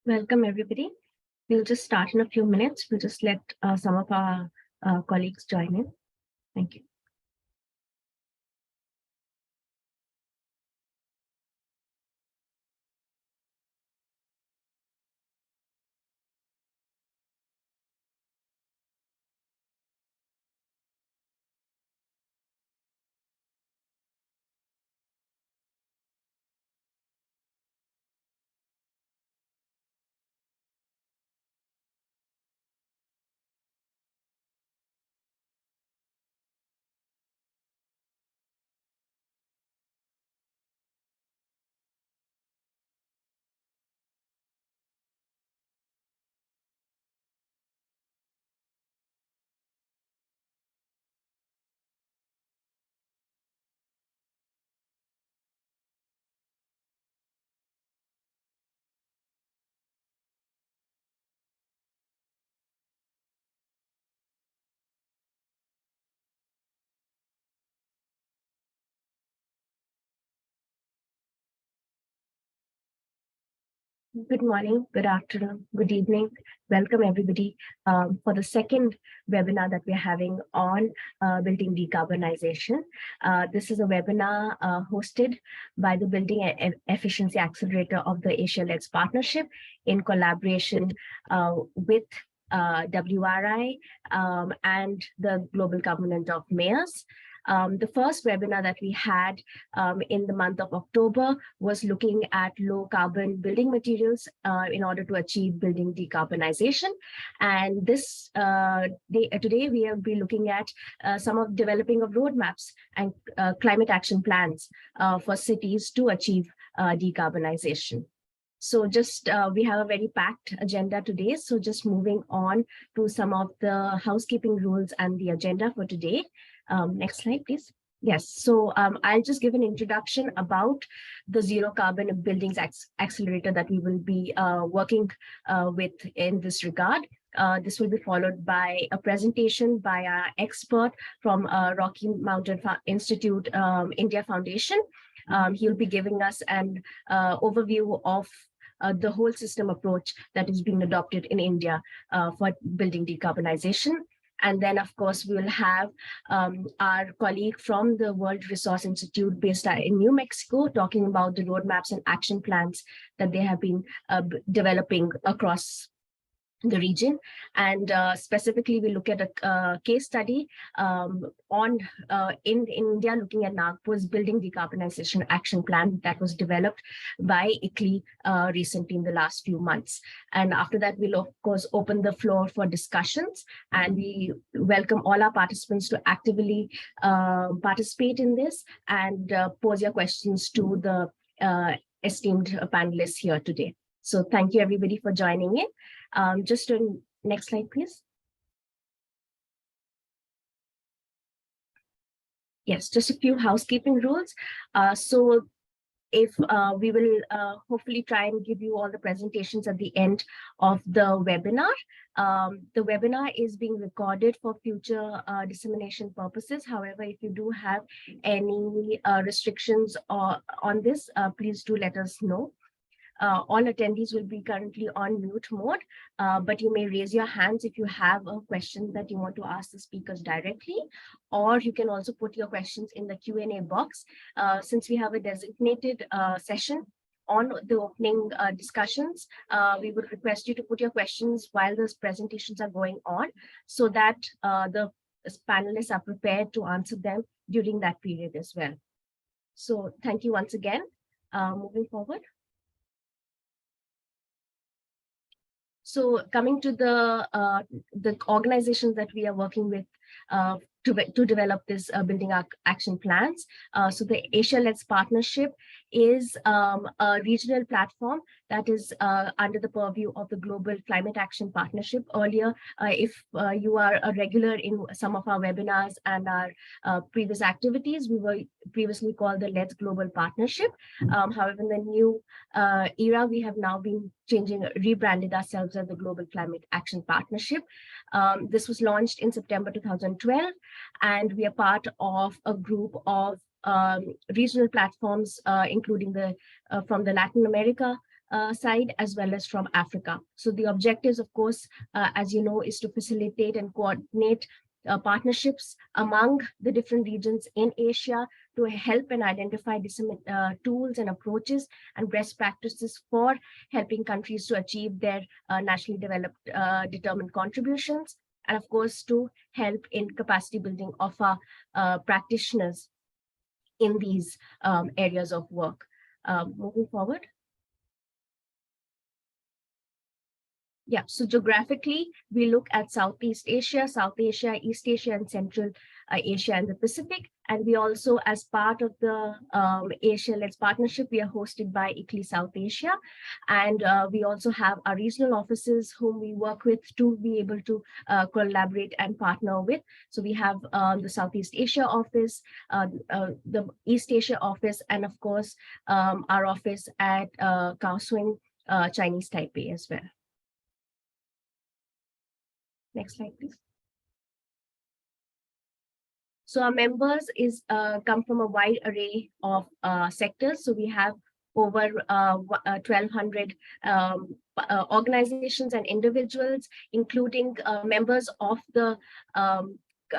Welcome, everybody. We'll just start in a few minutes. We'll just let some of our colleagues join in. Thank you. Good morning, good afternoon, good evening. Welcome, everybody, for the second webinar that we're having on building decarbonization. This is a webinar hosted by the Building Efficiency Accelerator of the Asia-Led Partnership in collaboration with WRI and the Global Covenant of Mayors. The first webinar that we had in the month of October was looking at low carbon building materials in order to achieve building decarbonization. And this today we will be looking at some of developing of roadmaps and climate action plans for cities to achieve decarbonization. So just we have a very packed agenda today. So just moving on to some of the housekeeping rules and the agenda for today. Next slide, please. Yes, so I'll just give an introduction about the Zero Carbon Buildings Accelerator that we will be working with in this regard. This will be followed by a presentation by our expert from Rocky Mountain Institute India Foundation. He'll be giving us an overview of the whole system approach that is being adopted in India for building decarbonization. And then, of course, we will have our colleague from the World Resource Institute based in New Mexico talking about the roadmaps and action plans that they have been developing across the region. And specifically, we look at a case study in India, looking at Nagpur's Building Decarbonization Action Plan that was developed by ICLEI recently in the last few months. And after that, we'll, of course, open the floor for discussions. And we welcome all our participants to actively participate in this and pose your questions to the esteemed panelists here today. So thank you, everybody, for joining in. Just to next slide, please. Yes, just a few housekeeping rules. So if we will hopefully try and give you all the presentations at the end of the webinar. The webinar is being recorded for future dissemination purposes. However, if you do have any restrictions on this, please do let us know. All attendees will be currently on mute mode, but you may raise your hands if you have a question that you want to ask the speakers directly, or you can also put your questions in the Q&A box. Since we have a designated session on the opening discussions, we would request you to put your questions while those presentations are going on so that the panelists are prepared to answer them during that period as well. So thank you once again. Moving forward. So coming to the organizations that we are working with to develop this building action plans. So the Asia-Led Partnership is a regional platform that is under the purview of the Global Climate Action Partnership. Earlier, if you are a regular in some of our webinars and our previous activities, we were previously called the Let's Global Partnership. However, in the new era, we have now been rebranded ourselves as the Global Climate Action Partnership. This was launched in September 2012, and we are part of a group of regional platforms, including from the Latin America side as well as from Africa. So the objectives, of course, as you know, is to facilitate and coordinate partnerships among the different regions in Asia to help and identify tools and approaches and best practices for helping countries to achieve their nationally developed determined contributions, and of course to help in capacity building of our practitioners in these areas of work. Moving forward. Yeah, so geographically, we look at Southeast Asia, South Asia, East Asia, and Central Asia and the Pacific. And we also, as part of the Asia-led partnership, we are hosted by ICLEI South Asia. And we also have our regional offices whom we work with to be able to collaborate and partner with. So we have the Southeast Asia office, the East Asia office, and of course, our office at Kaohsiung, Chinese Taipei as well. Next slide, please. So our members come from a wide array of sectors. So we have over 1,200 organizations and individuals, including members of the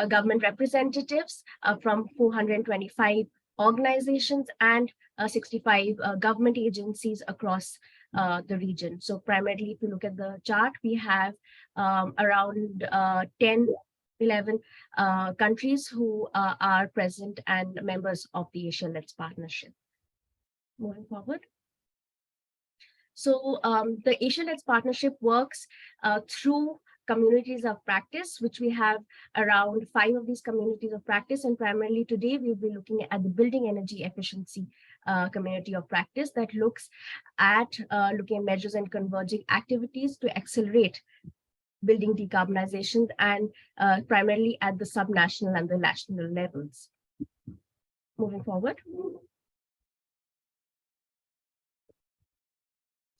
government representatives from 425 organizations and 65 government agencies across the region. So primarily, if you look at the chart, we have around 11 countries who are present and members of the Asia-led partnership. Moving forward. So the Asia-led partnership works through communities of practice, which we have around 5 of these communities of practice. And primarily today, we'll be looking at the building energy efficiency community of practice that looks at looking at measures and converging activities to accelerate building decarbonization and primarily at the subnational and the national levels. Moving forward.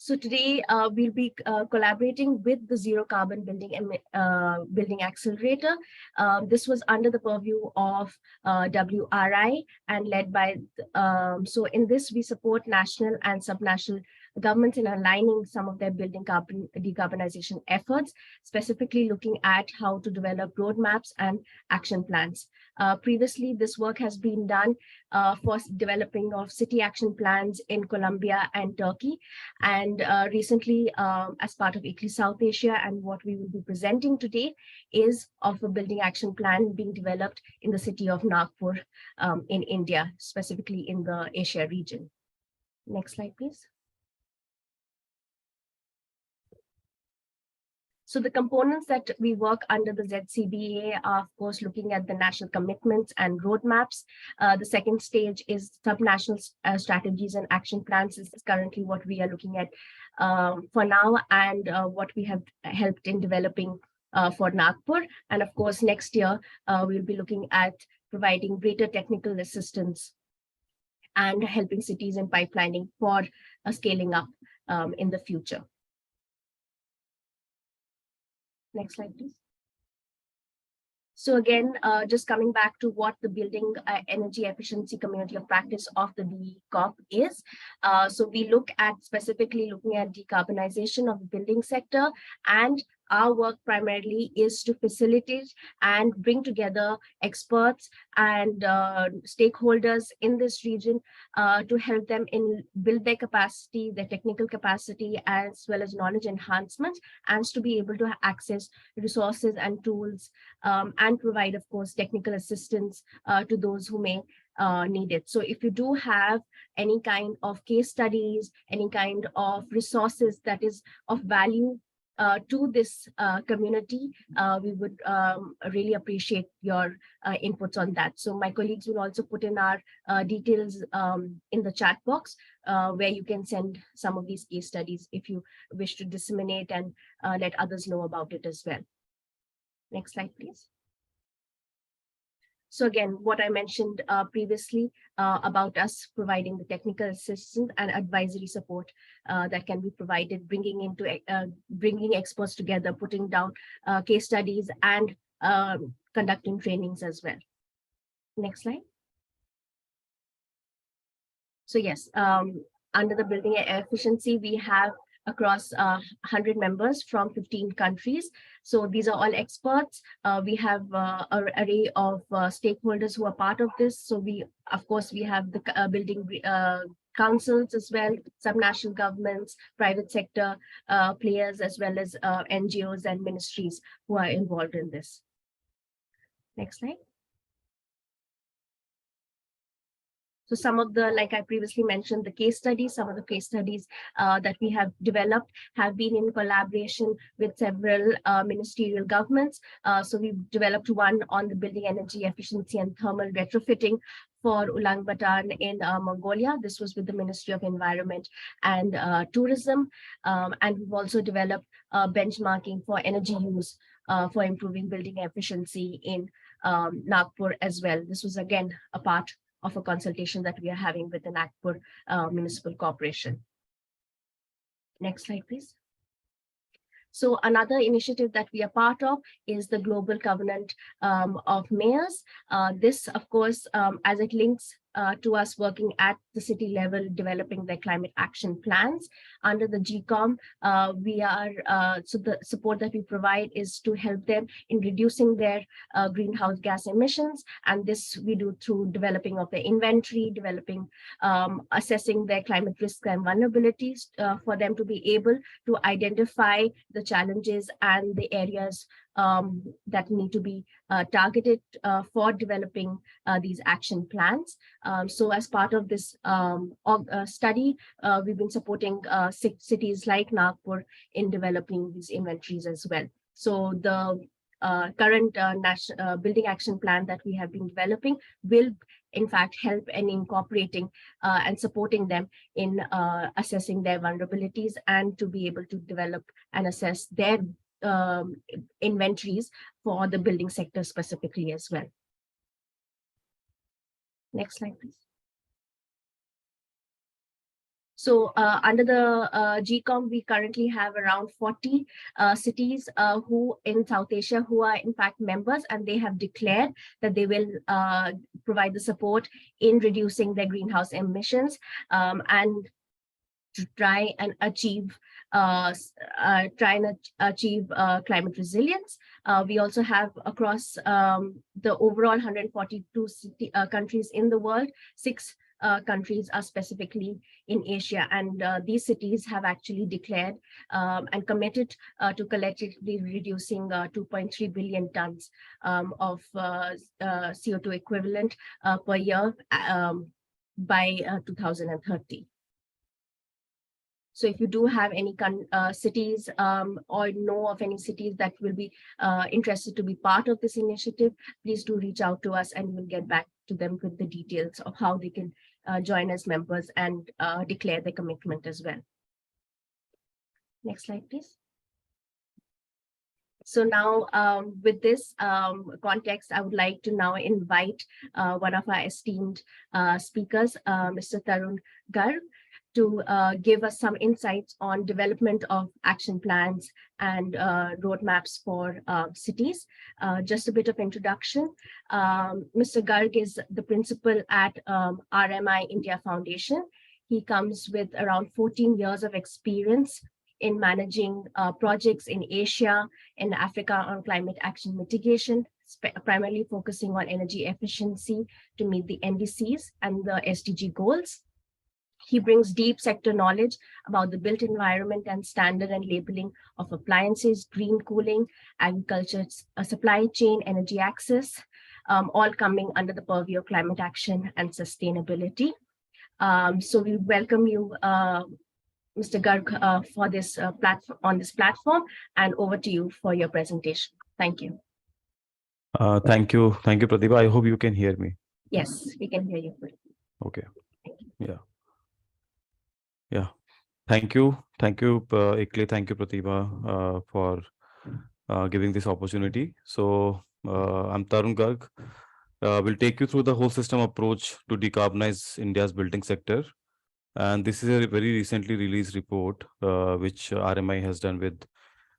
So today we'll be collaborating with the Zero Carbon Building Accelerator. This was under the purview of WRI and led by, so in this we support national and subnational governments in aligning some of their building decarbonization efforts, specifically looking at how to develop roadmaps and action plans. Previously, this work has been done for developing of city action plans in Colombia and Turkey. And recently, as part of ICLEI South Asia, and what we will be presenting today is of a building action plan being developed in the city of Nagpur in India, specifically in the Asia region. Next slide, please. So the components that we work under the ZCBA are, of course, looking at the national commitments and roadmaps. The second stage is subnational strategies and action plans. This is currently what we are looking at for now, and what we have helped in developing for Nagpur. And of course, next year, we'll be looking at providing greater technical assistance and helping cities in pipelining for scaling up in the future. Next slide, please. So again, just coming back to what the building energy efficiency community of practice of the CoP is. So we look at specifically looking at decarbonization of the building sector, and our work primarily is to facilitate and bring together experts and stakeholders in this region to help them in build their capacity, their technical capacity, as well as knowledge enhancements, and to be able to access resources and tools and provide, of course, technical assistance to those who may need it. So if you do have any kind of case studies, any kind of resources that is of value to this community, we would really appreciate your inputs on that. So my colleagues will also put in our details in the chat box where you can send some of these case studies if you wish to disseminate and let others know about it as well. Next slide, please. So again, what I mentioned previously about us providing the technical assistance and advisory support that can be provided, bringing experts together, putting down case studies, and conducting trainings as well. Next slide. So yes, Under the building efficiency, we have across 100 members from 15 countries. So these are all experts. We have an array of stakeholders who are part of this. So of course, we have the building councils as well, subnational governments, private sector players, as well as NGOs and ministries who are involved in this. Next slide. So some of the, like I previously mentioned, the case studies, some of the case studies that we have developed have been in collaboration with several ministerial governments. So we've developed one on the building energy efficiency and thermal retrofitting for Ulaanbaatar in Mongolia. This was with the Ministry of Environment and Tourism. And we've also developed benchmarking for energy use for improving building efficiency in Nagpur as well. This was again a part of a consultation that we are having with the Nagpur Municipal Corporation. Next slide, please. So another initiative that we are part of is the Global Covenant of Mayors. This, of course, as it links to us working at the city level, developing their climate action plans. Under the GCOM, so the support that we provide is to help them in reducing their greenhouse gas emissions. And this we do through developing of the inventory, assessing their climate risks and vulnerabilities for them to be able to identify the challenges and the areas that need to be targeted for developing these action plans. So as part of this study, we've been supporting cities like Nagpur in developing these inventories as well. So the current building action plan that we have been developing will in fact help in incorporating and supporting them in assessing their vulnerabilities and to be able to develop and assess their inventories for the building sector specifically as well. Next slide, please. So under the GCOM, we currently have around 40 cities who in South Asia who are in fact members, and they have declared that they will provide the support in reducing their greenhouse emissions and to try and achieve climate resilience. We also have across the overall 142 countries in the world, 6 countries are specifically in Asia, and these cities have actually declared and committed to collectively reducing 2.3 billion tons of CO2 equivalent per year by 2030. So if you do have any cities or know of any cities that will be interested to be part of this initiative, please do reach out to us and we'll get back to them with the details of how they can join as members and declare their commitment as well. Next slide, please. So now with this context, I would like to now invite one of our esteemed speakers, Mr. Tarun Garg, to give us some insights on development of action plans and roadmaps for cities. Just a bit of introduction. Mr. Garg is the principal at RMI India Foundation. He comes with around 14 years of experience in managing projects in Asia and Africa on climate action mitigation, primarily focusing on energy efficiency to meet the NDCs and the SDG goals. He brings deep sector knowledge about the built environment and standard and labeling of appliances, green cooling, agriculture, supply chain, energy access, all coming under the purview of climate action and sustainability. So we welcome you, Mr. Garg, for this platform, and over to you for your presentation. Thank you. Thank you, Pratibha. I hope you can hear me. Yes, we can hear you. Okay. Yeah. Thank you, Ikle. Thank you, Pratibha, for giving this opportunity. So I'm Tarun Garg. We'll take you through the whole system approach to decarbonize India's building sector. And this is a very recently released report, which RMI has done with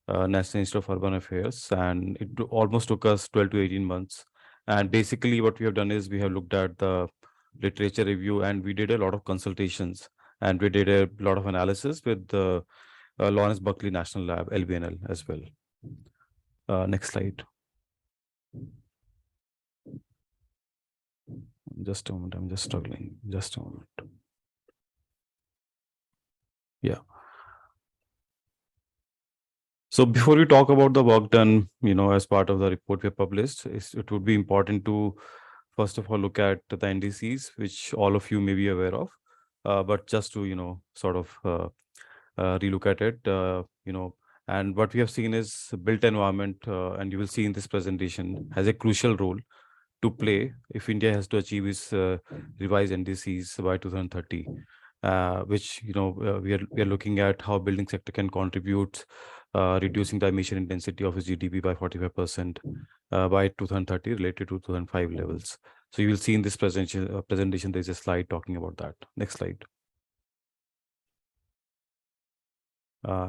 National Institute of Urban Affairs. And it almost took us 12 to 18 months. And basically what we have done is we have looked at the literature review and we did a lot of consultations. and we did a lot of analysis with the Lawrence Berkeley National Lab, LBNL, as well. Next slide. Just a moment, I'm just struggling. Just a moment. Yeah. So before we talk about the work done, as part of the report we published, it would be important to, first of all, look at the NDCs, which all of you may be aware of, but just to, sort of relook at it, and what we have seen is built environment, and you will see in this presentation, has a crucial role to play if India has to achieve its revised NDCs by 2030, which we are looking at how building sector can contribute, reducing the emission intensity of its GDP by 45% by 2030 related to 2005 levels. So you will see in this presentation there is a slide talking about that. Next slide.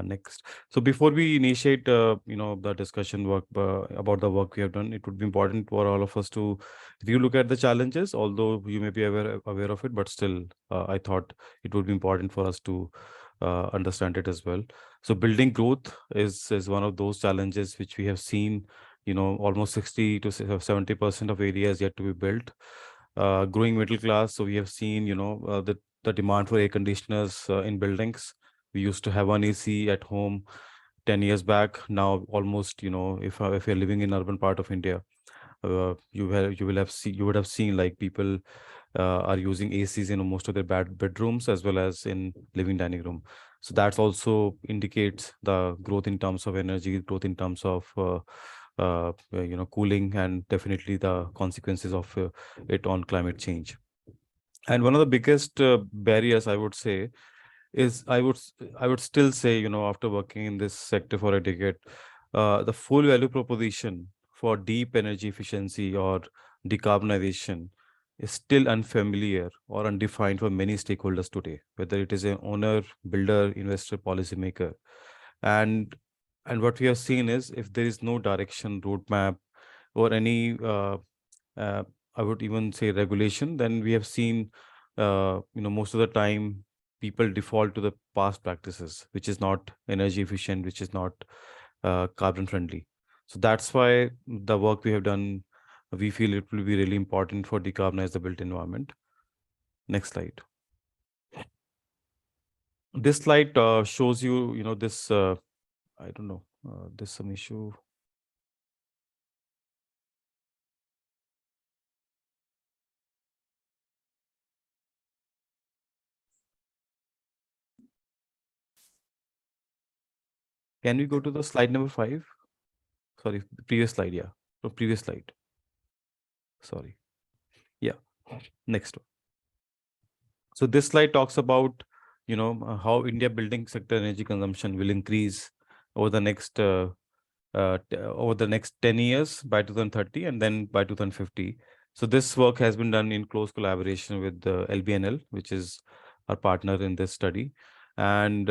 Next. So before we initiate, the discussion work about the work we have done, it would be important for all of us to relook at the challenges, although you may be aware of it, but still, I thought it would be important for us to understand it as well. So building growth is one of those challenges which we have seen, almost 60 to 70% of areas yet to be built. Growing middle class. So we have seen, the demand for air conditioners in buildings. We used to have one AC at home 10 years back. Now almost, if you're living in urban part of India, you would have seen like people are using ACs in most of their bedrooms as well as in living dining room. So that's also indicates the growth in terms of energy, growth in terms of cooling, and definitely the consequences of it on climate change. And one of the biggest barriers, I would say, is I would still say, after working in this sector for a decade, the full value proposition for deep energy efficiency or decarbonization is still unfamiliar or undefined for many stakeholders today, whether it is an owner, builder, investor, policymaker. And what we have seen is, if there is no direction, roadmap, or any I would even say regulation, then we have seen most of the time people default to the past practices, which is not energy efficient, which is not carbon friendly. So that's why the work we have done, we feel it will be really important for decarbonize the built environment. Next slide. This slide shows you, this, I don't know, there's some issue. Can we go to the slide number 5? Sorry, the previous slide. Yeah, the previous slide. Sorry. Yeah, next one. So this slide talks about, how India building sector energy consumption will increase over the next over the next 10 years by 2030 and then by 2050. So this work has been done in close collaboration with LBNL, which is our partner in this study. And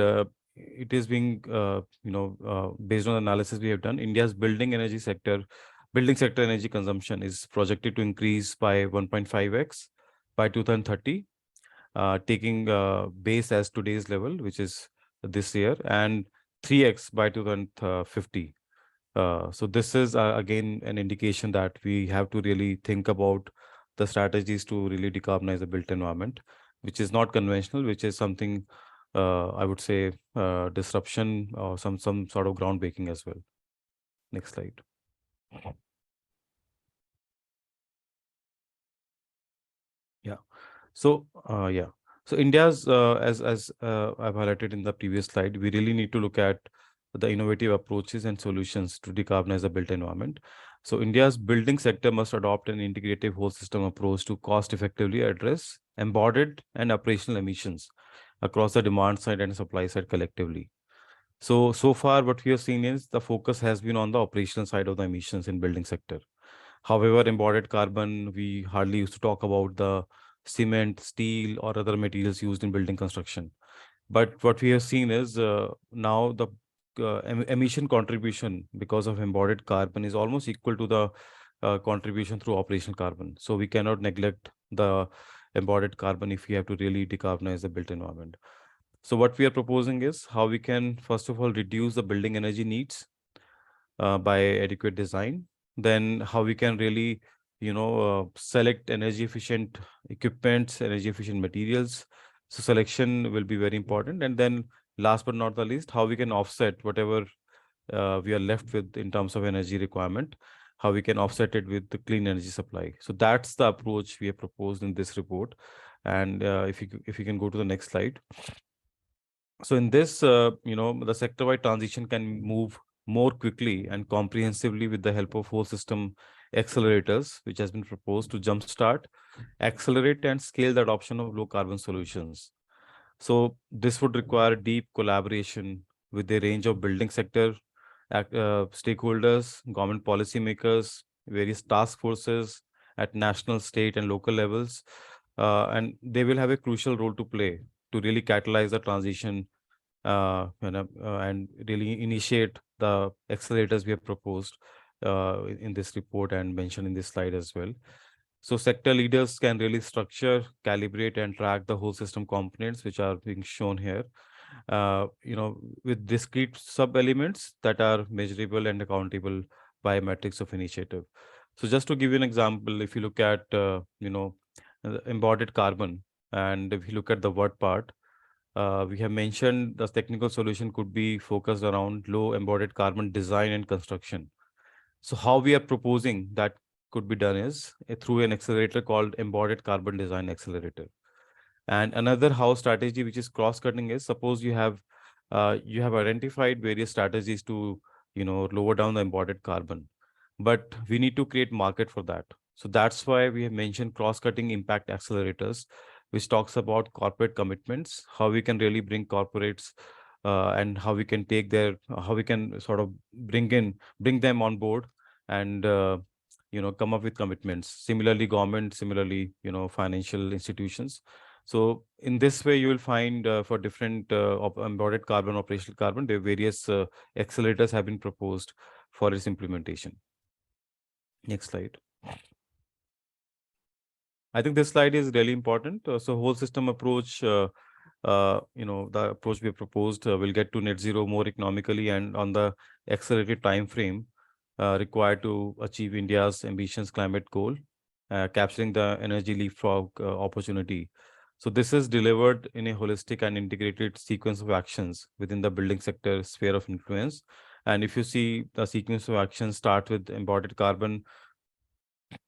it is being, based on the analysis we have done, India's building sector energy consumption is projected to increase by 1.5x by 2030, taking base as today's level, which is this year, and 3x by 2050. So this is again an indication that we have to really think about the strategies to really decarbonize the built environment, which is not conventional, which is something I would say disruption or some sort of groundbreaking as well. Next slide. Yeah. So yeah. So India's, as I've highlighted in the previous slide, we really need to look at the innovative approaches and solutions to decarbonize the built environment. So India's building sector must adopt an integrative whole system approach to cost effectively address embodied and operational emissions across the demand side and supply side collectively. So far what we have seen is the focus has been on the operational side of the emissions in building sector. However, embodied carbon, we hardly used to talk about the cement, steel, or other materials used in building construction. But what we have seen is now the emission contribution because of embodied carbon is almost equal to the contribution through operational carbon. So we cannot neglect the embodied carbon if we have to really decarbonize the built environment. So what we are proposing is how we can, first of all, reduce the building energy needs by adequate design. Then how we can really, select energy efficient equipments, energy efficient materials. So selection will be very important. And then last but not the least, how we can offset whatever we are left with in terms of energy requirement, how we can offset it with the clean energy supply. So that's the approach we have proposed in this report. And if you can go to the next slide. So in this, the sector-wide transition can move more quickly and comprehensively with the help of whole system accelerators, which has been proposed to jumpstart, accelerate, and scale the adoption of low carbon solutions. So this would require deep collaboration with a range of building sector stakeholders, government policymakers, various task forces at national, state, and local levels, and they will have a crucial role to play to really catalyze the transition, and really initiate the accelerators we have proposed in this report and mentioned in this slide as well. So sector leaders can really structure, calibrate, and track the whole system components, which are being shown here, with discrete sub-elements that are measurable and accountable by metrics of initiative. So just to give you an example, if you look at, embodied carbon, and if you look at the word part, we have mentioned the technical solution could be focused around low embodied carbon design and construction. So how we are proposing that could be done is through an accelerator called Embodied Carbon Design Accelerator. And another how strategy which is cross-cutting is, suppose you have identified various strategies to lower down the embodied carbon, but we need to create market for that. So that's why we have mentioned cross-cutting impact accelerators, which talks about corporate commitments, how we can really bring corporates and how we can how we can sort of bring them on board and come up with commitments. Similarly, government, similarly, financial institutions. So in this way, you will find for different embodied carbon, operational carbon, the various accelerators have been proposed for its implementation. Next slide. I think this slide is really important. So whole system approach, the approach we proposed will get to net zero more economically and on the accelerated time frame required to achieve India's ambitions climate goal, capturing the energy leapfrog opportunity. So this is delivered in a holistic and integrated sequence of actions within the building sector sphere of influence. And if you see the sequence of actions start with embodied carbon.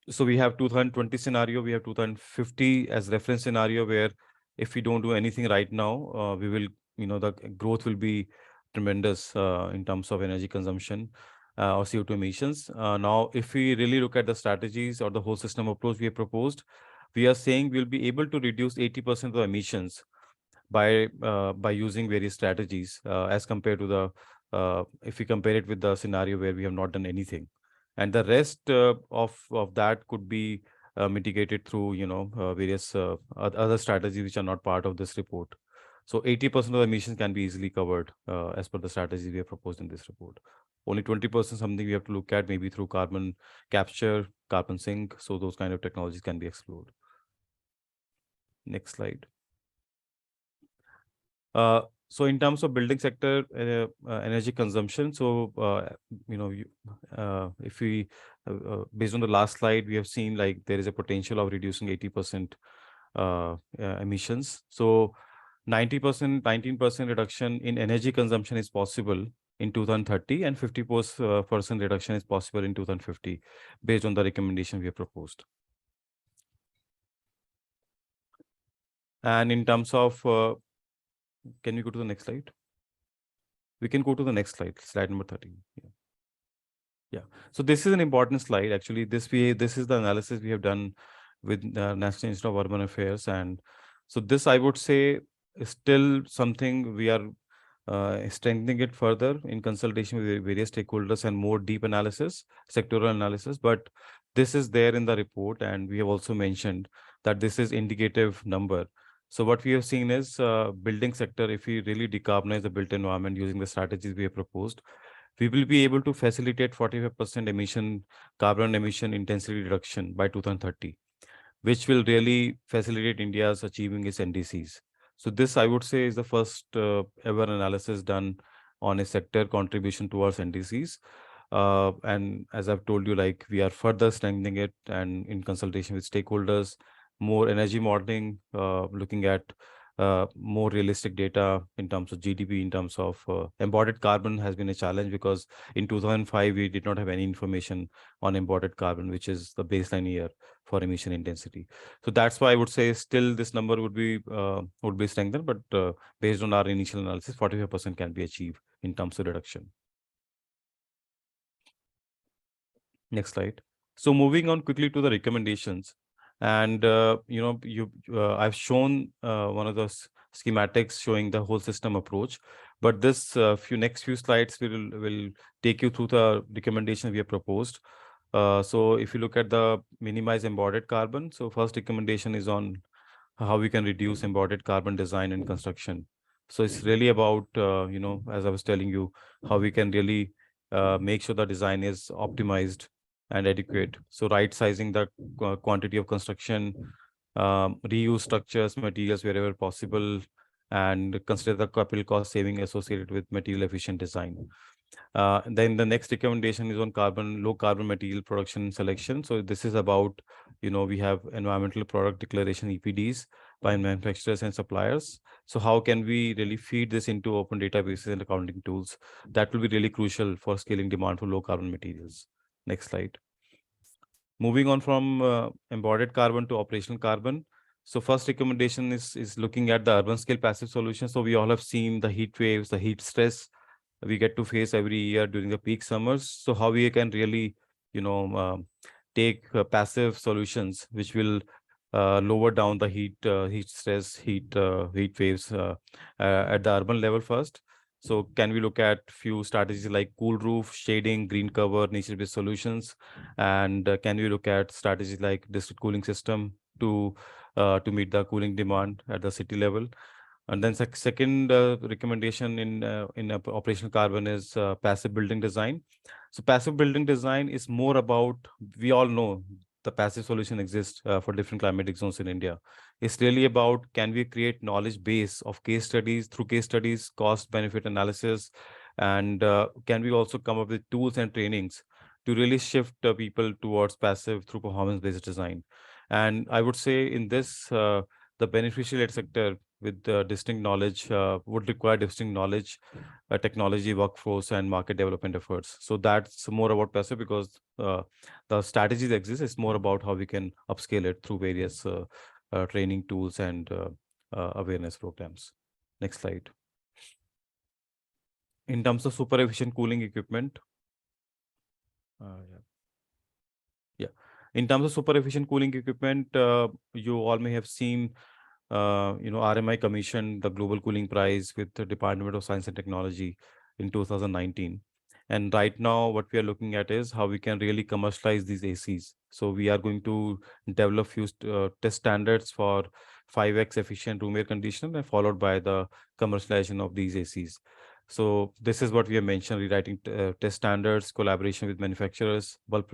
So we have 2020 scenario, we have 2050 as reference scenario, where if we don't do anything right now, we will, the growth will be tremendous in terms of energy consumption or CO2 emissions. Now, if we really look at the strategies or the whole system approach we have proposed, we are saying we'll be able to reduce 80% of the emissions by using various strategies as compared to the if we compare it with the scenario where we have not done anything, and the rest of that could be mitigated through various other strategies which are not part of this report. So 80% of the emissions can be easily covered as per the strategies we have proposed in this report. Only 20% something we have to look at, maybe through carbon capture, carbon sink. So those kind of technologies can be explored. Next slide. So in terms of building sector energy consumption, so if we based on the last slide, we have seen like there is a potential of reducing 80% emissions. So 90%, 19% reduction in energy consumption is possible in 2030, and 50% reduction is possible in 2050, based on the recommendation we have proposed. And in terms of can we go to the next slide? We can go to the next slide, slide number 13. Yeah. So this is an important slide. Actually, this is the analysis we have done with National Institute of Urban Affairs. And so this, I would say, is still something we are strengthening it further in consultation with various stakeholders and more deep analysis, sectoral analysis. But this is there in the report. And we have also mentioned that this is indicative number. So what we have seen is building sector, if we really decarbonize the built environment using the strategies we have proposed, we will be able to facilitate 45% carbon emission intensity reduction by 2030. which will really facilitate India's achieving its NDCs. So this, I would say, is the first ever analysis done on a sector contribution towards NDCs. And as I've told you, like we are further strengthening it and in consultation with stakeholders, more energy modeling, looking at more realistic data in terms of GDP, in terms of embodied carbon has been a challenge because in 2005 we did not have any information on embodied carbon, which is the baseline year for emission intensity. So that's why I would say still this number would be strengthened, but based on our initial analysis, 45% can be achieved in terms of reduction. Next slide. So moving on quickly to the recommendations, and I've shown one of those schematics showing the whole system approach, but this next few slides will take you through the recommendations we have proposed. So if you look at the minimize embodied carbon, so first recommendation is on how we can reduce embodied carbon design and construction. So it's really about, as I was telling you, how we can really make sure the design is optimized and adequate. So right sizing the quantity of construction, reuse structures, materials wherever possible, and consider the capital cost saving associated with material efficient design. Then the next recommendation is on low carbon material production selection. So this is about, we have environmental product declaration EPDs by manufacturers and suppliers. So how can we really feed this into open databases and accounting tools? That will be really crucial for scaling demand for low carbon materials. Next slide. Moving on from embodied carbon to operational carbon. So first recommendation is looking at the urban scale passive solution. So we all have seen the heat waves, the heat stress we get to face every year during the peak summers. So how we can really, take passive solutions which will lower down the heat stress, heat waves at the urban level first. So can we look at few strategies like cool roof, shading, green cover, nature-based solutions, and can we look at strategies like district cooling system to meet the cooling demand at the city level? And then second recommendation in operational carbon is passive building design. So passive building design is more about, we all know the passive solution exists for different climatic zones in India. It's really about, can we create knowledge base of case studies, through case studies, cost benefit analysis, and can we also come up with tools and trainings to really shift people towards passive through performance based design. And I would say in this, the beneficial aid sector with distinct knowledge would require distinct knowledge, technology, workforce, and market development efforts. So that's more about passive because the strategies exist. It's more about how we can upscale it through various training tools and awareness programs. Next slide. In terms of super efficient cooling equipment, yeah. Yeah. In terms of super efficient cooling equipment, you all may have seen RMI commissioned the Global Cooling Prize with the Department of Science and Technology in 2019. And right now, what we are looking at is how we can really commercialize these ACs. So we are going to develop few test standards for 5x efficient room air conditioner, and followed by the commercialization of these ACs. So this is what we have mentioned: rewriting test standards, collaboration with manufacturers, bulk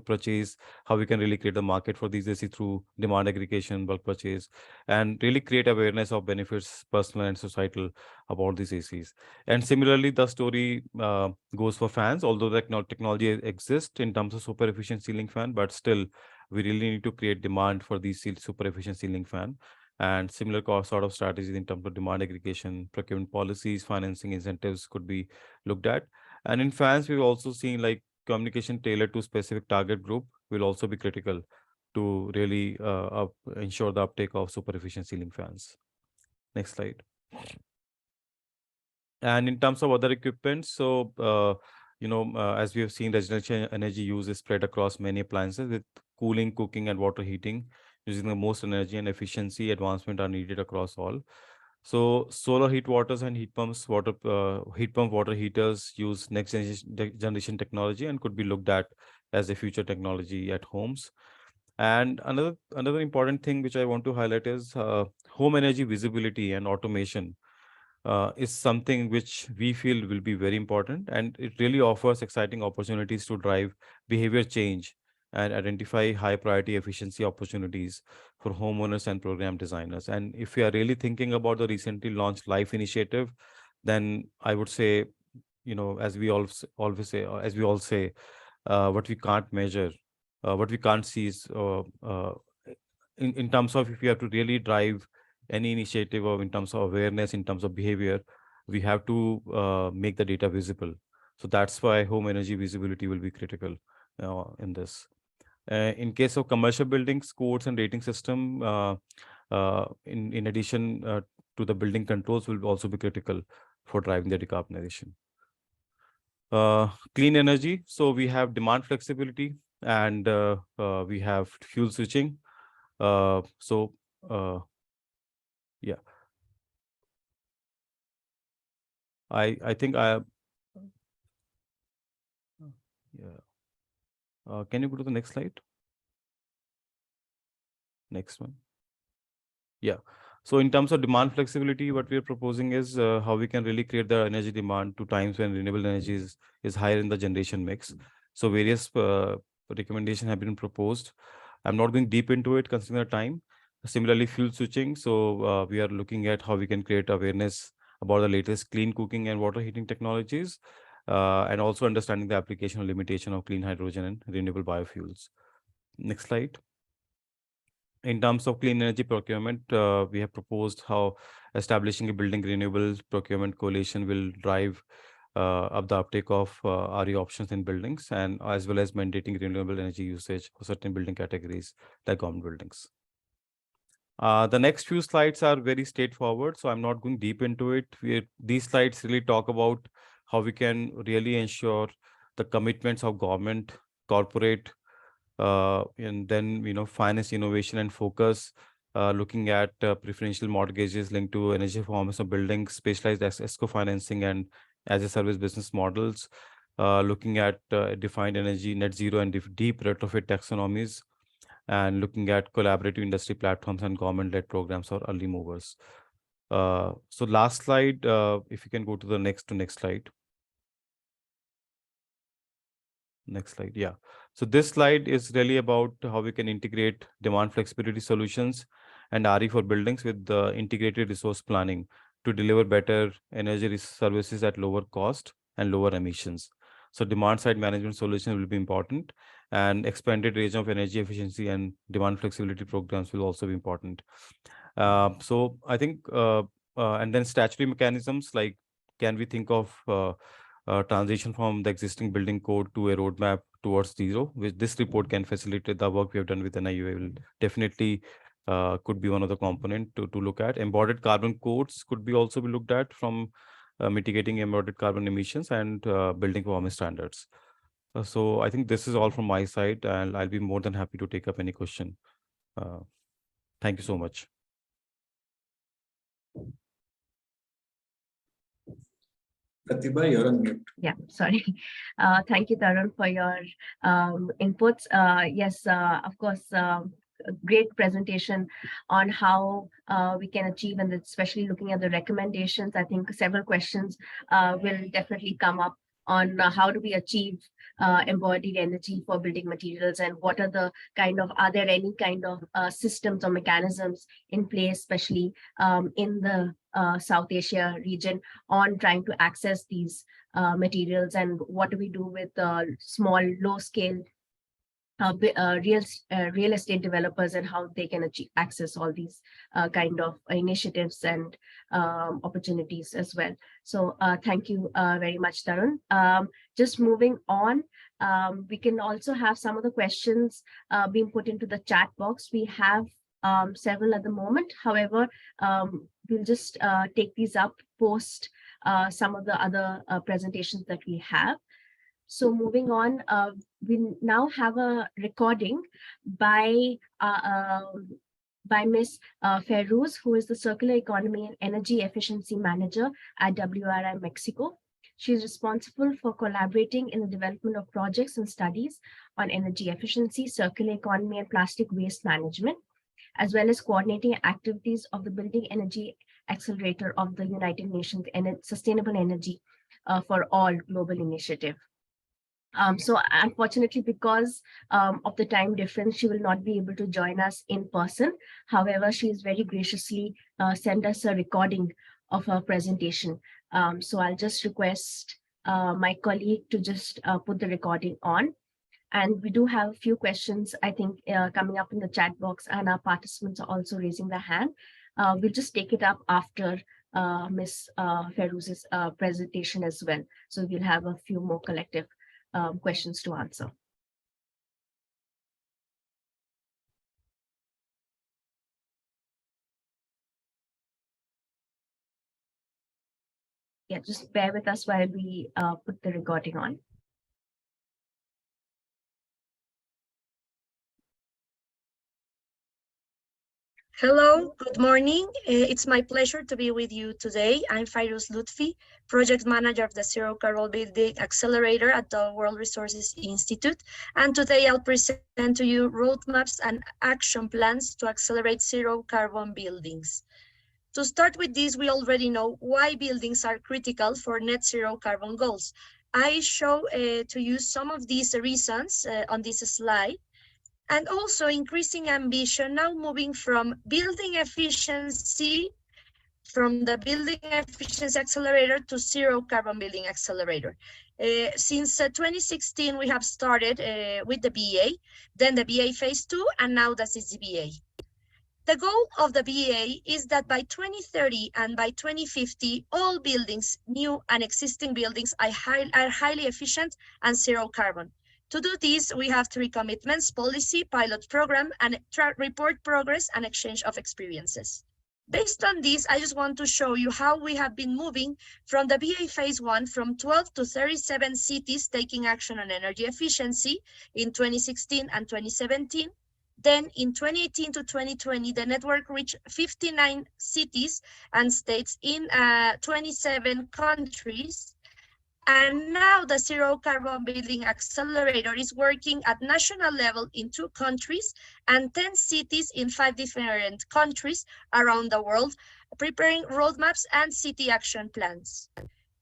purchase, how we can really create the market for these AC through demand aggregation, bulk purchase, and really create awareness of benefits, personal and societal, about these ACs. And similarly, the story goes for fans. Although the technology exists in terms of super efficient ceiling fan, but still we really need to create demand for these super efficient ceiling fan. And similar sort of strategies in terms of demand aggregation, procurement policies, financing incentives could be looked at. And in fans, we've also seen like communication tailored to specific target group will also be critical to really ensure the uptake of super efficient ceiling fans. Next slide. And in terms of other equipment, so as we have seen, residential energy use is spread across many appliances, with cooling, cooking, and water heating using the most energy and efficiency advancement are needed across all. So solar heat waters and heat pumps, heat pump water heaters use next generation technology and could be looked at as a future technology at homes. And another important thing which I want to highlight is home energy visibility and automation is something which we feel will be very important, and it really offers exciting opportunities to drive behavior change and identify high priority efficiency opportunities for homeowners and program designers. And if we are really thinking about the recently launched Life initiative, then I would say, as we always say, as we all say, what we can't measure, what we can't see is in terms of if we have to really drive any initiative or in terms of awareness, in terms of behavior, we have to make the data visible. So that's why home energy visibility will be critical in this. In case of commercial buildings, codes and rating system, in addition to the building controls, will also be critical for driving the decarbonization. Clean energy. So we have demand flexibility and we have fuel switching. So yeah, I think yeah. Can you go to the next slide? Next one. Yeah. So in terms of demand flexibility, what we are proposing is how we can really create the energy demand to times when renewable energy is higher in the generation mix. So various recommendations have been proposed. I'm not going deep into it considering the time. Similarly, fuel switching. So we are looking at how we can create awareness about the latest clean cooking and water heating technologies, and also understanding the application or limitation of clean hydrogen and renewable biofuels. Next slide. In terms of clean energy procurement, we have proposed how establishing a building renewable procurement coalition will drive up the uptake of RE options in buildings, and as well as mandating renewable energy usage for certain building categories like government buildings. The next few slides are very straightforward, so I'm not going deep into it. These slides really talk about how we can really ensure the commitments of government, corporate, and then finance innovation and focus, looking at preferential mortgages linked to energy performance of buildings, specialized ESCO financing and as a service business models, looking at defined energy net zero and deep retrofit taxonomies, and looking at collaborative industry platforms and government-led programs for early movers. So last slide, if you can go to the next slide. Next slide. Yeah. So this slide is really about how we can integrate demand flexibility solutions and RE for buildings with the integrated resource planning to deliver better energy services at lower cost and lower emissions. So demand side management solution will be important, and expanded range of energy efficiency and demand flexibility programs will also be important. So I think, and then statutory mechanisms, like can we think of transition from the existing building code to a roadmap towards zero, which this report can facilitate. The work we have done with NIUA will definitely could be one of the component to look at. Embodied carbon codes could be also be looked at from mitigating embodied carbon emissions and building performance standards. So I think this is all from my side, and I'll be more than happy to take up any question. Thank you so much. Pratibha, you're on mute. Yeah, sorry. Thank you, Tarun, for your inputs. Yes, of course, a great presentation on how we can achieve, and especially looking at the recommendations. I think several questions will definitely come up on how do we achieve embodied energy for building materials, and what are the are there any kind of systems or mechanisms in place, especially in the South Asia region, on trying to access these materials, and what do we do with small, low scale real estate developers, and how they can access all these kind of initiatives and opportunities as well. So thank you very much, Tarun. Just moving on, we can also have some of the questions being put into the chat box. We have several at the moment. However, we'll just take these up post some of the other presentations that we have. So moving on, we now have a recording by Ms. Feroz, who is the Circular Economy and Energy Efficiency Manager at WRI Mexico. She is responsible for collaborating in the development of projects and studies on energy efficiency, circular economy, and plastic waste management, as well as coordinating activities of the Building Energy Accelerator of the United Nations and Sustainable Energy for All global initiative. So unfortunately, because of the time difference, she will not be able to join us in person. However, she has very graciously sent us a recording of her presentation. So I'll just request my colleague to just put the recording on. And we do have a few questions, I think, coming up in the chat box, and our participants are also raising their hand. We'll just take it up after Ms. Ferouz's presentation as well. So we'll have a few more collective questions to answer. Yeah, just bear with us while we put the recording on. Hello, good morning. It's my pleasure to be with you today. I'm Ferouz Lutfi, Project Manager of the Zero Carbon Building Accelerator at the World Resources Institute. And today I'll present to you roadmaps and action plans to accelerate zero carbon buildings. To start with this, we already know why buildings are critical for net zero carbon goals. I show to you some of these reasons on this slide. And also increasing ambition, now moving from building efficiency, from the building efficiency accelerator to zero carbon building accelerator. Since 2016, we have started with the BA, then the BA phase 2, and now the CCBA. The goal of the BA is that by 2030 and by 2050, all buildings, new and existing buildings, are highly efficient and zero carbon. To do this, we have 3 commitments: policy, pilot program, and report progress and exchange of experiences. Based on this, I just want to show you how we have been moving from the BA phase 1 from 12 to 37 cities taking action on energy efficiency in 2016 and 2017. Then in 2018 to 2020, the network reached 59 cities and states in 27 countries. And now the Zero Carbon Building Accelerator is working at national level in 2 countries and 10 cities in 5 different countries around the world, preparing roadmaps and city action plans.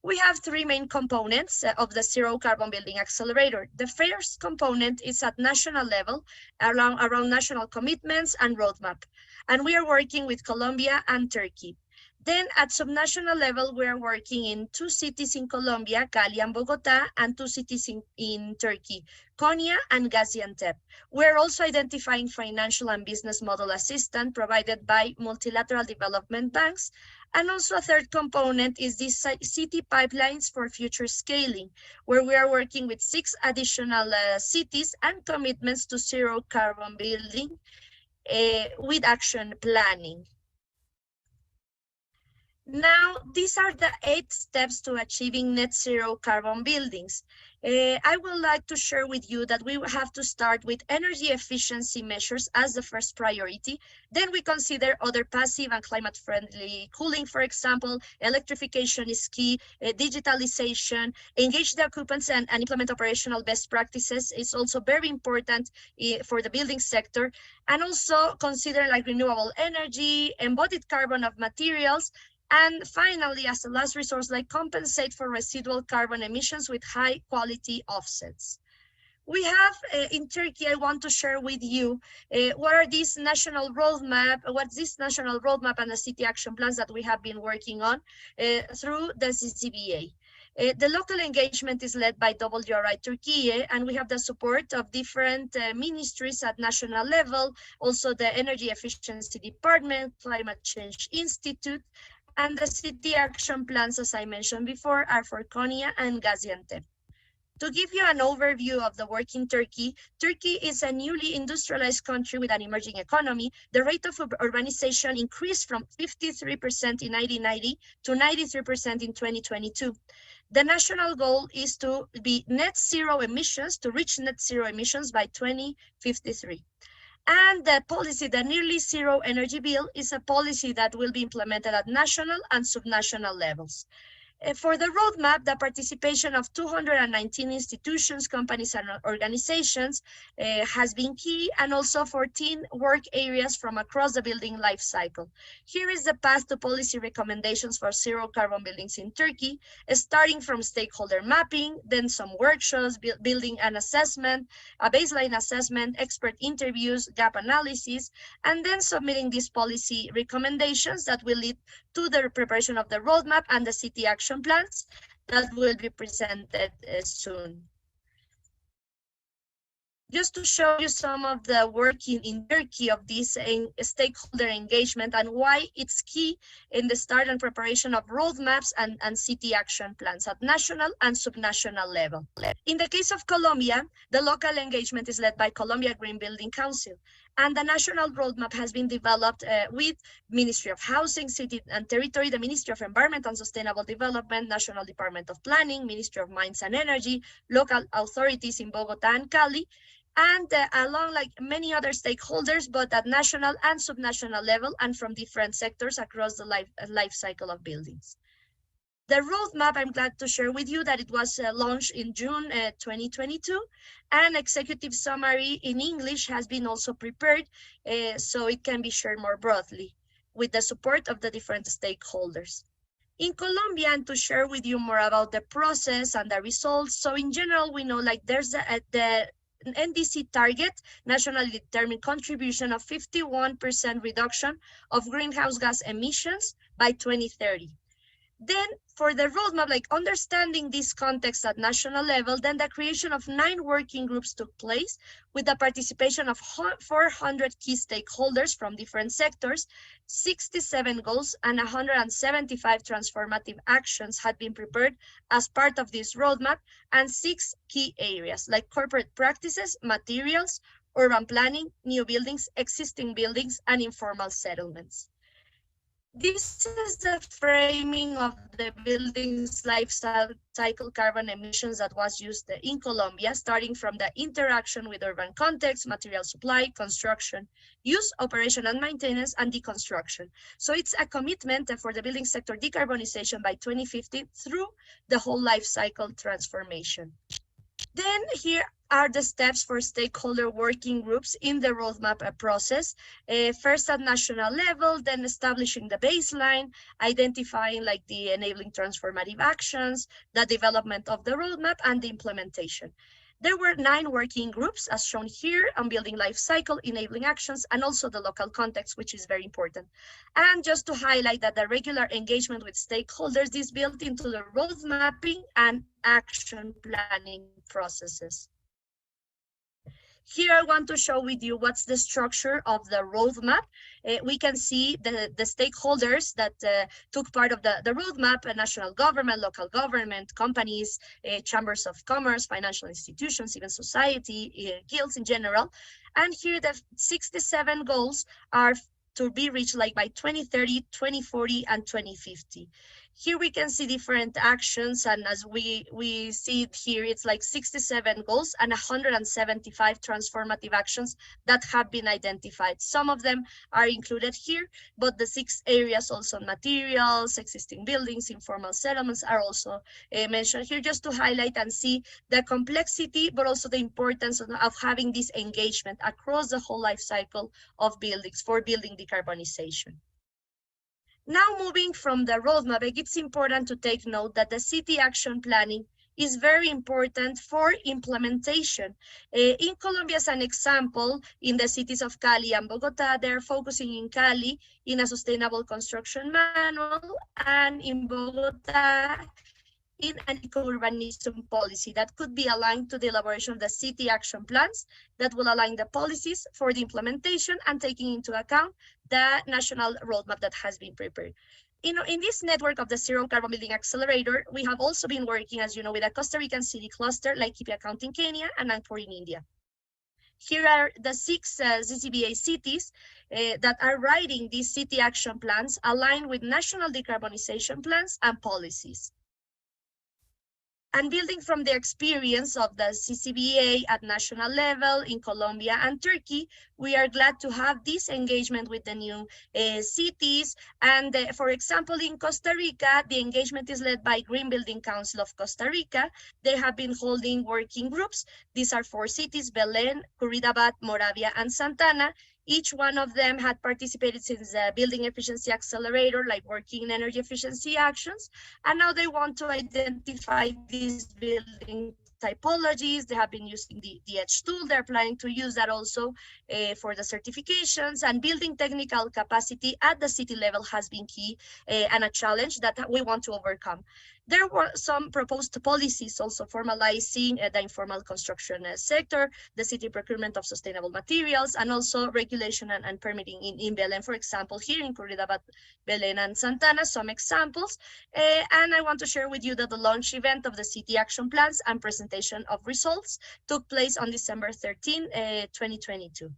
We have 3 main components of the Zero Carbon Building Accelerator. The first component is at national level, around national commitments and roadmap. And we are working with Colombia and Turkey. Then at subnational level, we are working in 2 cities in Colombia, Cali and Bogota, and 2 cities in Turkey, Konya and Gaziantep. We're also identifying financial and business model assistance provided by multilateral development banks. And also a third component is these city pipelines for future scaling, where we are working with 6 additional cities and commitments to zero carbon building with action planning. Now, these are the 8 steps to achieving net zero carbon buildings. I would like to share with you that we have to start with energy efficiency measures as the first priority. Then we consider other passive and climate-friendly cooling, for example. Electrification is key, digitalization, engage the occupants and implement operational best practices is also very important for the building sector. And also consider like renewable energy, embodied carbon of materials, and finally, as a last resource, like compensate for residual carbon emissions with high quality offsets. We have in Turkey, I want to share with you what are these national roadmap, what's this national roadmap and the city action plans that we have been working on through the CCBA. The local engagement is led by WRI Turkey, and we have the support of different ministries at national level, also the Energy Efficiency Department, Climate Change Institute, and the city action plans, as I mentioned before, are for Konya and Gaziantep. To give you an overview of the work in Turkey, Turkey is a newly industrialized country with an emerging economy. The rate of urbanization increased from 53% in 1990 to 93% in 2022. The national goal is to be net zero emissions, to reach net zero emissions by 2053. And the policy, the nearly zero energy bill, is a policy that will be implemented at national and subnational levels. For the roadmap, the participation of 219 institutions, companies, and organizations has been key, and also 14 work areas from across the building life cycle. Here is the path to policy recommendations for zero carbon buildings in Turkey, starting from stakeholder mapping, then some workshops, building an assessment, a baseline assessment, expert interviews, gap analysis, and then submitting these policy recommendations that will lead to the preparation of the roadmap and the city action plans that will be presented soon. Just to show you some of the work in Turkey of this stakeholder engagement and why it's key in the start and preparation of roadmaps and city action plans at national and subnational level. In the case of Colombia, the local engagement is led by Colombia Green Building Council, and the national roadmap has been developed with Ministry of Housing, City and Territory, the Ministry of Environment and Sustainable Development, National Department of Planning, Ministry of Mines and Energy, local authorities in Bogota and Cali, and along like many other stakeholders, but at national and subnational level and from different sectors across the life cycle of buildings. The roadmap, I'm glad to share with you that it was launched in June 2022. An executive summary in English has been also prepared so it can be shared more broadly with the support of the different stakeholders. In Colombia, and to share with you more about the process and the results, so in general, we know like there's the NDC target, nationally determined contribution of 51% reduction of greenhouse gas emissions by 2030. Then for the roadmap, like understanding this context at national level, then the creation of 9 working groups took place with the participation of 400 key stakeholders from different sectors. 67 goals and 175 transformative actions had been prepared as part of this roadmap, and 6 key areas like corporate practices, materials, urban planning, new buildings, existing buildings, and informal settlements. This is the framing of the building's life cycle carbon emissions that was used in Colombia, starting from the interaction with urban context, material supply, construction, use, operation and maintenance, and deconstruction. So it's a commitment for the building sector decarbonization by 2050 through the whole life cycle transformation. Then here are the steps for stakeholder working groups in the roadmap process. First at national level, then establishing the baseline, identifying like the enabling transformative actions, the development of the roadmap, and the implementation. There were 9 working groups as shown here on building life cycle, enabling actions, and also the local context, which is very important. And just to highlight that the regular engagement with stakeholders is built into the road mapping and action planning processes. Here I want to show with you what's the structure of the roadmap. We can see the stakeholders that took part of the roadmap: national government, local government, companies, chambers of commerce, financial institutions, civil society, guilds in general. And here the 67 goals are to be reached like by 2030, 2040, and 2050. Here we can see different actions, and as we see it here, it's like 67 goals and 175 transformative actions that have been identified. Some of them are included here, but the 6 areas also: materials, existing buildings, informal settlements, are also mentioned here, just to highlight and see the complexity, but also the importance of having this engagement across the whole life cycle of buildings for building decarbonization. Now, moving from the roadmap, it's important to take note that the city action planning is very important for implementation. In Colombia, as an example, in the cities of Cali and Bogota, they're focusing in Cali in a sustainable construction manual, and in Bogota in an eco-urbanism policy that could be aligned to the elaboration of the city action plans that will align the policies for the implementation and taking into account the national roadmap that has been prepared. In this network of the Zero Carbon Building Accelerator, we have also been working, as you know, with a Costa Rican city cluster like Kipi Account in Kenya and Nagpur in India. Here are the 6 ZCBA cities that are writing these city action plans aligned with national decarbonization plans and policies. And building from the experience of the CCBA at national level in Colombia and Turkey, we are glad to have this engagement with the new cities. And for example, in Costa Rica, the engagement is led by Green Building Council of Costa Rica. They have been holding working groups. These are 4 cities: Belén, Curridabat, Moravia, and Santana. Each one of them had participated since the Building Efficiency Accelerator, like working in energy efficiency actions. And now they want to identify these building typologies. They have been using the EDGE tool. They're planning to use that also for the certifications, and building technical capacity at the city level has been key and a challenge that we want to overcome. There were some proposed policies also formalizing the informal construction sector, the city procurement of sustainable materials, and also regulation and permitting in Belén, for example, here in Curridabat, Belén, and Santana, some examples. And I want to share with you that the launch event of the city action plans and presentation of results took place on December 13, 2022.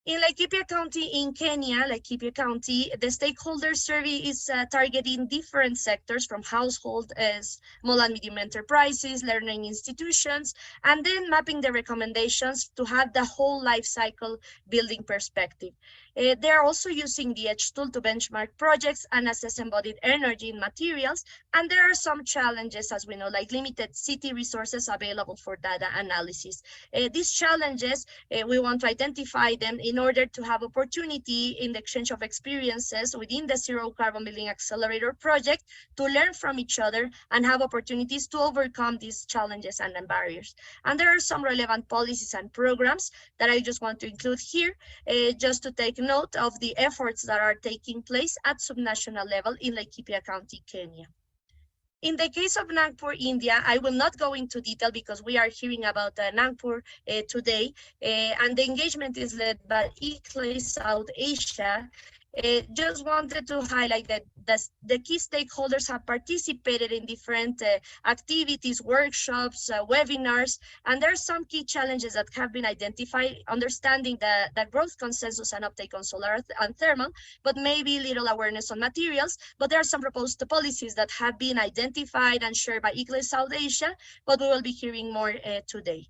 In Laikipia County in Kenya, Laikipia County, the stakeholder survey is targeting different sectors from household, small and medium enterprises, learning institutions, and then mapping the recommendations to have the whole life cycle building perspective. They are also using the EDGE tool to benchmark projects and assess embodied energy in materials. And there are some challenges, as we know, like limited city resources available for data analysis. These challenges, we want to identify them in order to have opportunity in the exchange of experiences within the Zero Carbon Building Accelerator project to learn from each other and have opportunities to overcome these challenges and barriers. And there are some relevant policies and programs that I just want to include here, just to take note of the efforts that are taking place at subnational level in Laikipia County, Kenya. In the case of Nagpur, India, I will not go into detail because we are hearing about Nagpur today, and the engagement is led by ICLEI South Asia. Just wanted to highlight that the key stakeholders have participated in different activities, workshops, webinars, and there are some key challenges that have been identified, understanding the growth consensus and uptake on solar and thermal, but maybe little awareness on materials. But there are some proposed policies that have been identified and shared by ICLEI South Asia, but we will be hearing more today.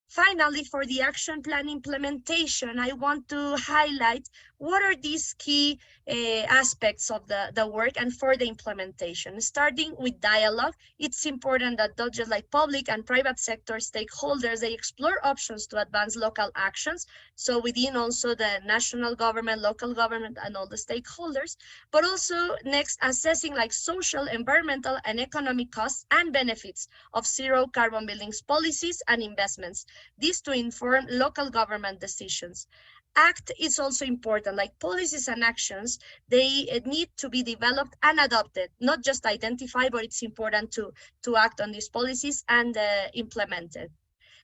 Finally, for the action plan implementation, I want to highlight what are these key aspects of the work and for the implementation. Starting with dialogue, it's important that not just like public and private sector stakeholders, they explore options to advance local actions. So within also the national government, local government, and all the stakeholders, but also next assessing like social, environmental, and economic costs and benefits of zero carbon buildings policies and investments. This to inform local government decisions. Act is also important, like policies and actions, they need to be developed and adopted, not just identified, but it's important to act on these policies and implement it.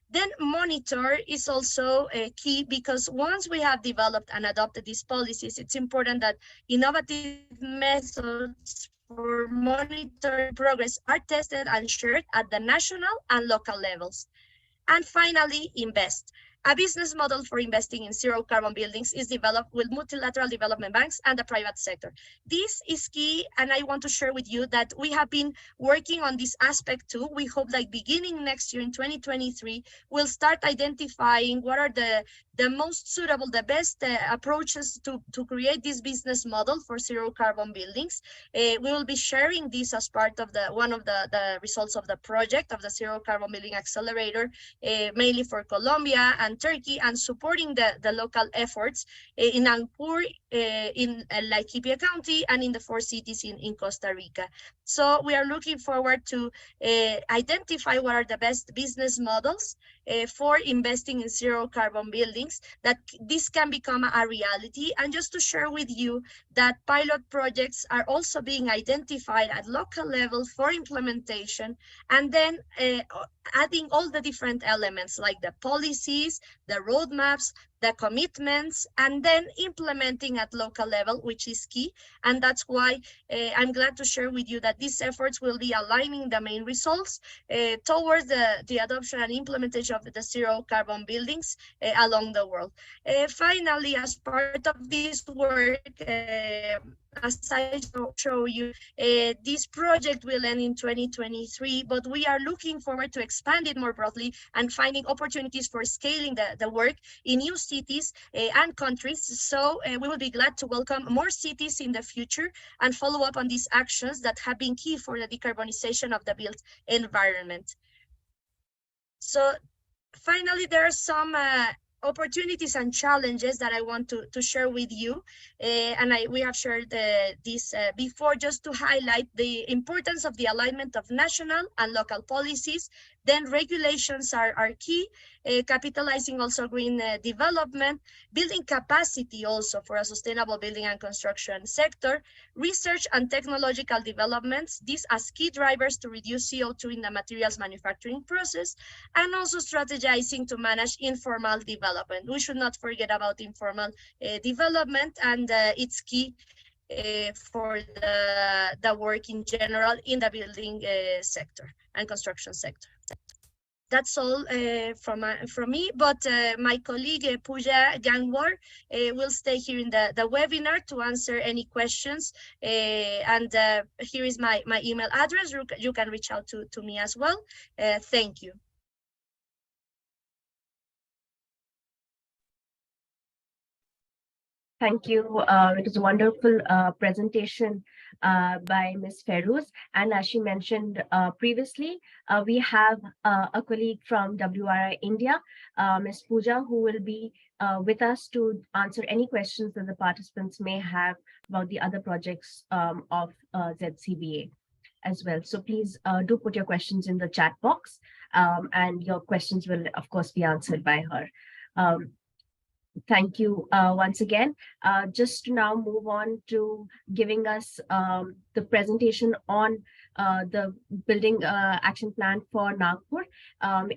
Then monitor is also key, because once we have developed and adopted these policies, it's important that innovative methods for monitoring progress are tested and shared at the national and local levels. And finally, invest. A business model for investing in zero carbon buildings is developed with multilateral development banks and the private sector. This is key, and I want to share with you that we have been working on this aspect too. We hope like beginning next year in 2023, we'll start identifying what are the most suitable, the best approaches to create this business model for zero carbon buildings. We will be sharing this as part of one of the results of the project of the Zero Carbon Building Accelerator, mainly for Colombia and Turkey, and supporting the local efforts in Nagpur, in Laikipia County, and in the 4 cities in Costa Rica. So we are looking forward to identify what are the best business models for investing in zero carbon buildings, that this can become a reality. And just to share with you that pilot projects are also being identified at local level for implementation, and then adding all the different elements like the policies, the roadmaps, the commitments, and then implementing at local level, which is key. And that's why I'm glad to share with you that these efforts will be aligning the main results towards the adoption and implementation of the zero carbon buildings along the world. Finally, as part of this work, as I show you, this project will end in 2023, but we are looking forward to expand it more broadly and finding opportunities for scaling the work in new cities and countries. So we will be glad to welcome more cities in the future and follow up on these actions that have been key for the decarbonization of the built environment. So finally, there are some opportunities and challenges that I want to share with you. We have shared this before, just to highlight the importance of the alignment of national and local policies. Then regulations are key, capitalizing also green development, building capacity also for a sustainable building and construction sector, research and technological developments, these as key drivers to reduce CO2 in the materials manufacturing process, and also strategizing to manage informal development. We should not forget about informal development, and it's key for the work in general in the building sector and construction sector. That's all from me, but my colleague Pooja Gangwar will stay here in the webinar to answer any questions. And here is my email address. You can reach out to me as well. Thank you. Thank you. It was a wonderful presentation by Ms. Feroz. And as she mentioned previously, we have a colleague from WRI India, Ms. Pooja, who will be with us to answer any questions that the participants may have about the other projects of ZCBA as well. So please do put your questions in the chat box, and your questions will, of course, be answered by her. Thank you once again. Just to now move on to giving us the presentation on the building action plan for Nagpur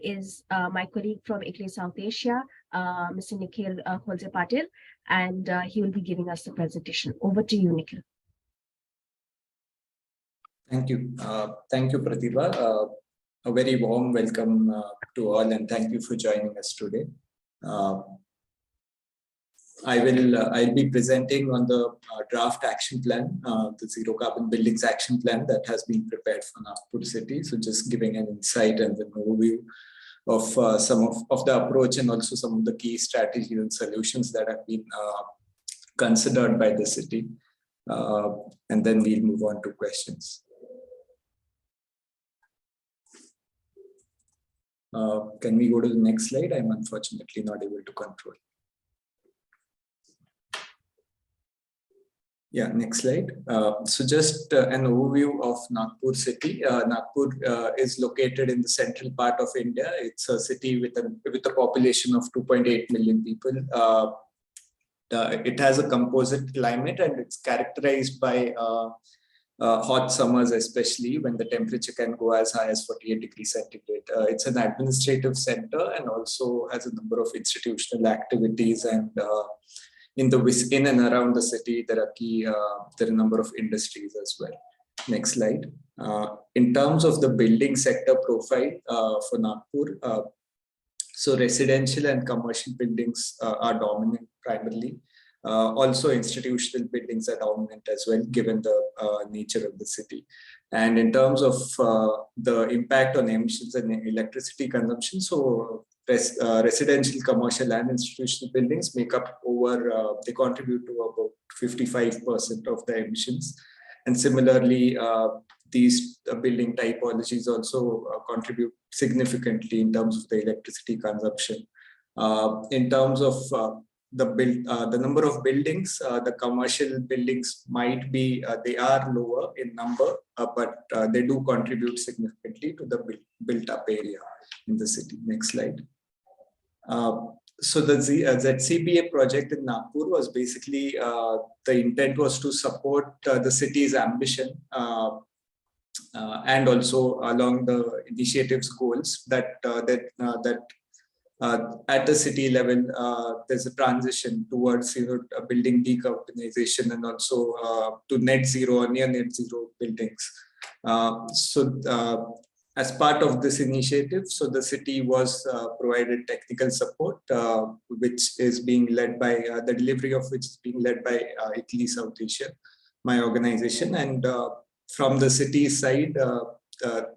is my colleague from ICLEI South Asia, Mr. Nikhil Kholse Patil, and he will be giving us the presentation. Over to you, Nikhil. Thank you. Thank you, Pratibha. A very warm welcome to all, and thank you for joining us today. I'll be presenting on the draft action plan, the Zero Carbon Buildings Action Plan that has been prepared for Nagpur City. So just giving an insight and an overview of some of the approach and also some of the key strategies and solutions that have been considered by the city. And then we'll move on to questions. Can we go to the next slide? I'm unfortunately not able to control. Yeah, next slide. So just an overview of Nagpur city. Nagpur is located in the central part of India. It's a city with a population of 2.8 million people. It has a composite climate, and it's characterized by hot summers, especially when the temperature can go as high as 48 degrees centigrade. It's an administrative center and also has a number of institutional activities, and in and around the city, there are a number of industries as well. Next slide. In terms of the building sector profile for Nagpur, so residential and commercial buildings are dominant primarily. Also institutional buildings are dominant as well, given the nature of the city. And in terms of the impact on emissions and electricity consumption, so residential, commercial and institutional buildings make up they contribute to about 55% of the emissions. And similarly, these building typologies also contribute significantly in terms of the electricity consumption. In terms of the number of buildings, the commercial buildings might be, they are lower in number, but they do contribute significantly to the built up area in the city. Next slide. So the ZCBA project in Nagpur was basically, the intent was to support the city's ambition and also along the initiative's goals that at the city level, there's a transition towards building decarbonization and also to net zero or near net zero buildings. As part of this initiative, so the city was provided technical support, which is being led by the delivery of which is being led by ICLEI South Asia. my organization. And from the city side,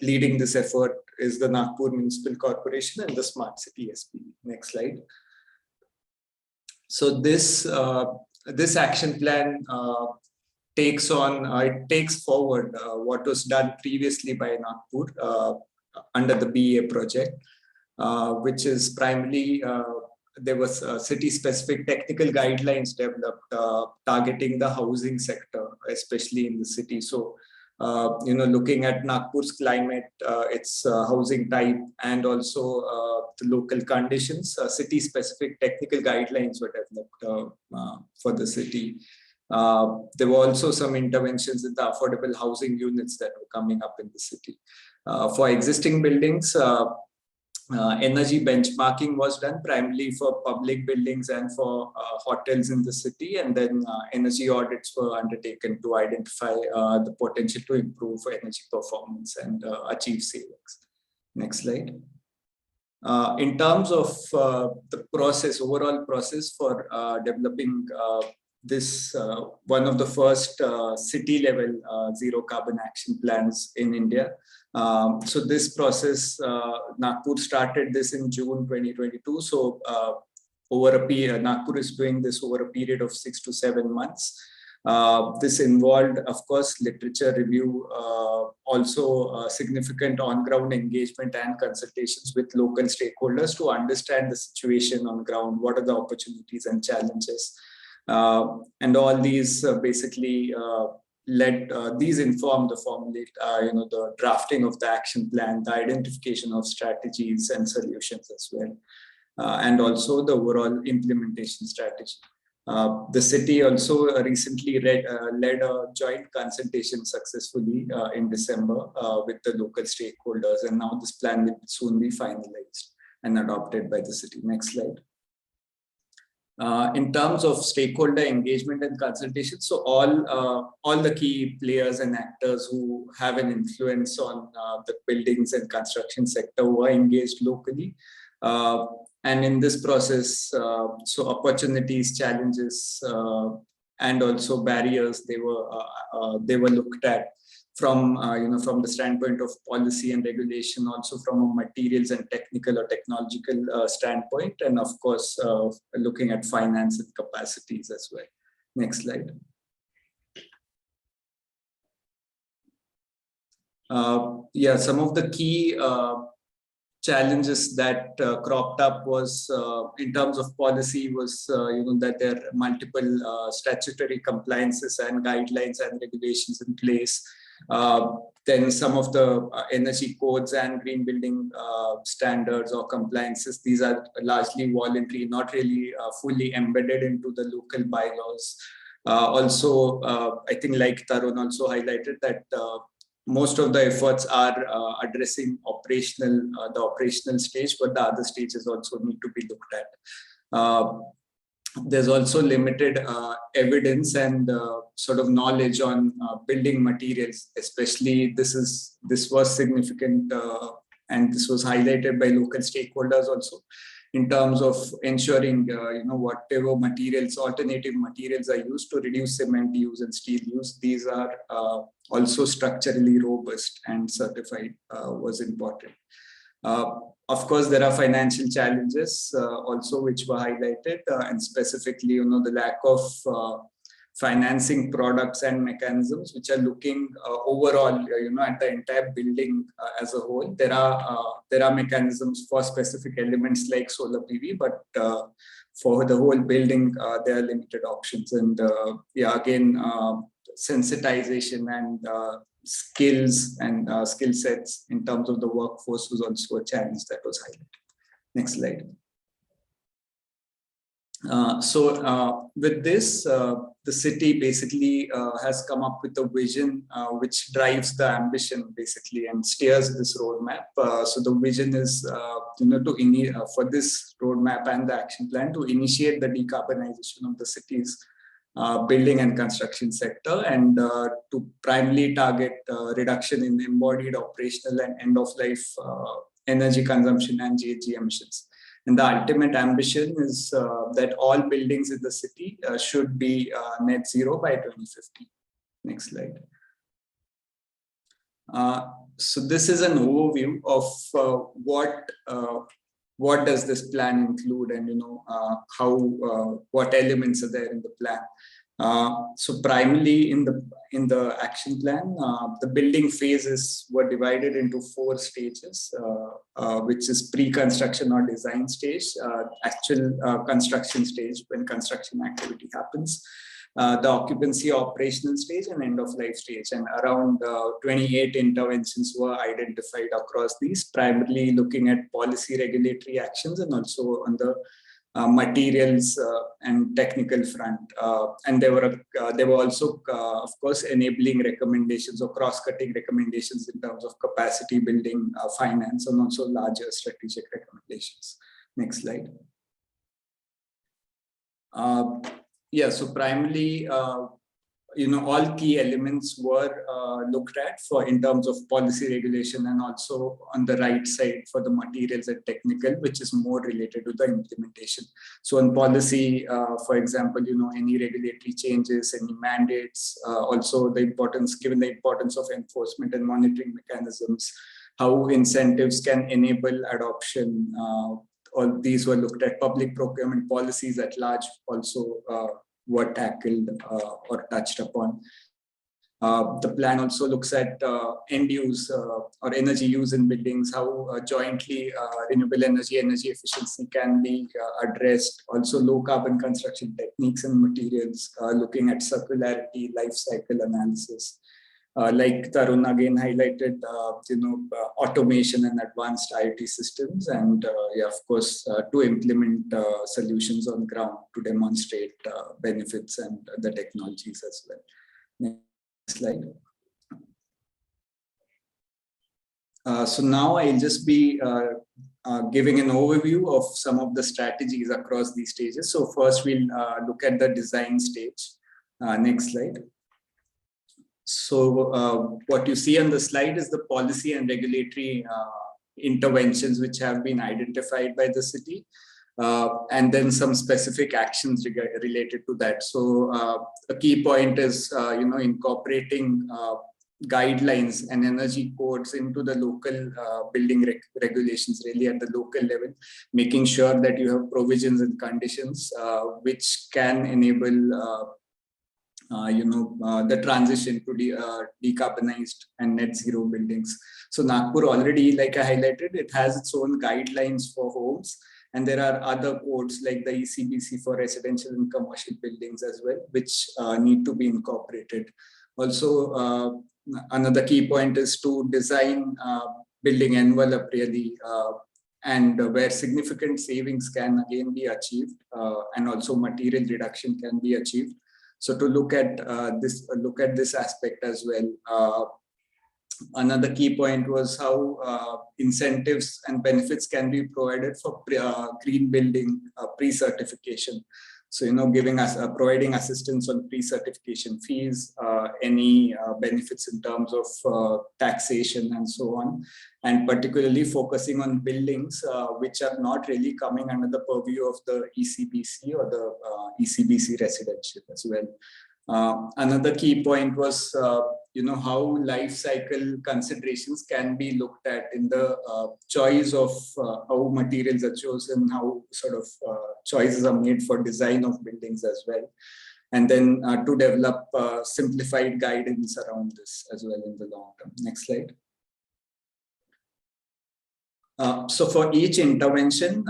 leading this effort is the Nagpur Municipal Corporation and the Smart City SPV. Next slide. So this action plan takes forward what was done previously by Nagpur under the BEA project, which is primarily there was city-specific technical guidelines developed targeting the housing sector, especially in the city. So, looking at Nagpur's climate, its housing type, and also the local conditions, city-specific technical guidelines were developed for the city. There were also some interventions in the affordable housing units that were coming up in the city. For existing buildings, energy benchmarking was done primarily for public buildings and for hotels in the city, and then energy audits were undertaken to identify the potential to improve energy performance and achieve savings. Next slide. In terms of the overall process for developing this, one of the first city-level zero carbon action plans in India. So this process, Nagpur started this in June 2022. So over a period, Nagpur is doing this over a period of 6 to 7 months. This involved, of course, literature review, also significant on-ground engagement and consultations with local stakeholders to understand the situation on ground, what are the opportunities and challenges. And all these basically these inform the formulate, the drafting of the action plan, the identification of strategies and solutions as well, and also the overall implementation strategy. The city also recently led a joint consultation successfully in December with the local stakeholders, and now this plan will soon be finalized and adopted by the city. Next slide. In terms of stakeholder engagement and consultation, so all the key players and actors who have an influence on the buildings and construction sector were engaged locally. And in this process, so opportunities, challenges, and also barriers, they were looked at from from the standpoint of policy and regulation, also from a materials and technical or technological standpoint, and of course looking at finance and capacities as well. Next slide. Yeah, some of the key challenges that cropped up was in terms of policy was that there are multiple statutory compliances and guidelines and regulations in place. Then some of the energy codes and green building standards or compliances, these are largely voluntary, not really fully embedded into the local bylaws. Also, I think like Tarun also highlighted that most of the efforts are addressing the operational stage, but the other stages also need to be looked at. There's also limited evidence and sort of knowledge on building materials, especially this was significant and this was highlighted by local stakeholders also in terms of ensuring whatever materials, alternative materials are used to reduce cement use and steel use, these are also structurally robust and certified was important. Of course, there are financial challenges also which were highlighted, and specifically, the lack of financing products and mechanisms which are looking overall, at the entire building as a whole. There are mechanisms for specific elements like solar PV, but for the whole building, there are limited options. And yeah, again, sensitization and skills and skill sets in terms of the workforce was also a challenge that was highlighted. Next slide. So with this, the city basically has come up with a vision which drives the ambition basically and steers this roadmap. So the vision is for this roadmap and the action plan to initiate the decarbonization of the city's building and construction sector, and to primarily target reduction in embodied operational and end-of-life energy consumption and GHG emissions. And the ultimate ambition is that all buildings in the city should be net zero by 2050. Next slide. So this is an overview of what does this plan include, and what elements are there in the plan. So primarily in the action plan, the building phases were divided into 4 stages, which is pre-construction or design stage, actual construction stage when construction activity happens, the occupancy operational stage, and end of life stage. And around 28 interventions were identified across these, primarily looking at policy regulatory actions and also on the materials and technical front. And there were also, of course, enabling recommendations or cross-cutting recommendations in terms of capacity building, finance, and also larger strategic recommendations. Next slide. Yeah, so primarily, all key elements were looked at in terms of policy regulation, and also on the right side for the materials and technical, which is more related to the implementation. So on policy, for example, any regulatory changes, any mandates, also given the importance of enforcement and monitoring mechanisms, how incentives can enable adoption. All these were looked at. Public procurement policies at large also were tackled or touched upon. The plan also looks at end use or energy use in buildings, how jointly renewable energy efficiency can be addressed. Also low carbon construction techniques and materials, looking at circularity, life cycle analysis. Like Tarun again highlighted, automation and advanced IoT systems, and of course, to implement solutions on ground to demonstrate benefits and the technologies as well. Next slide. So now I'll just be giving an overview of some of the strategies across these stages. So first we'll look at the design stage. Next slide. So what you see on the slide is the policy and regulatory interventions which have been identified by the city, and then some specific actions related to that. So a key point is, incorporating guidelines and energy codes into the local building regulations, really at the local level, making sure that you have provisions and conditions which can enable the transition to decarbonized and net zero buildings. So Nagpur already, like I highlighted, it has its own guidelines for homes, and there are other codes like the ECBC for residential and commercial buildings as well, which need to be incorporated. Also, another key point is to design building envelope really, and where significant savings can again be achieved, and also material reduction can be achieved. So to look at this aspect as well. Another key point was how incentives and benefits can be provided for green building pre-certification. So giving us providing assistance on pre-certification fees, any benefits in terms of taxation and so on, and particularly focusing on buildings which are not really coming under the purview of the ECBC or the ECBC residential as well. Another key point was how life cycle considerations can be looked at in the choice of how materials are chosen, how sort of choices are made for design of buildings as well, and then to develop simplified guidance around this as well in the long term. Next slide. So for each intervention,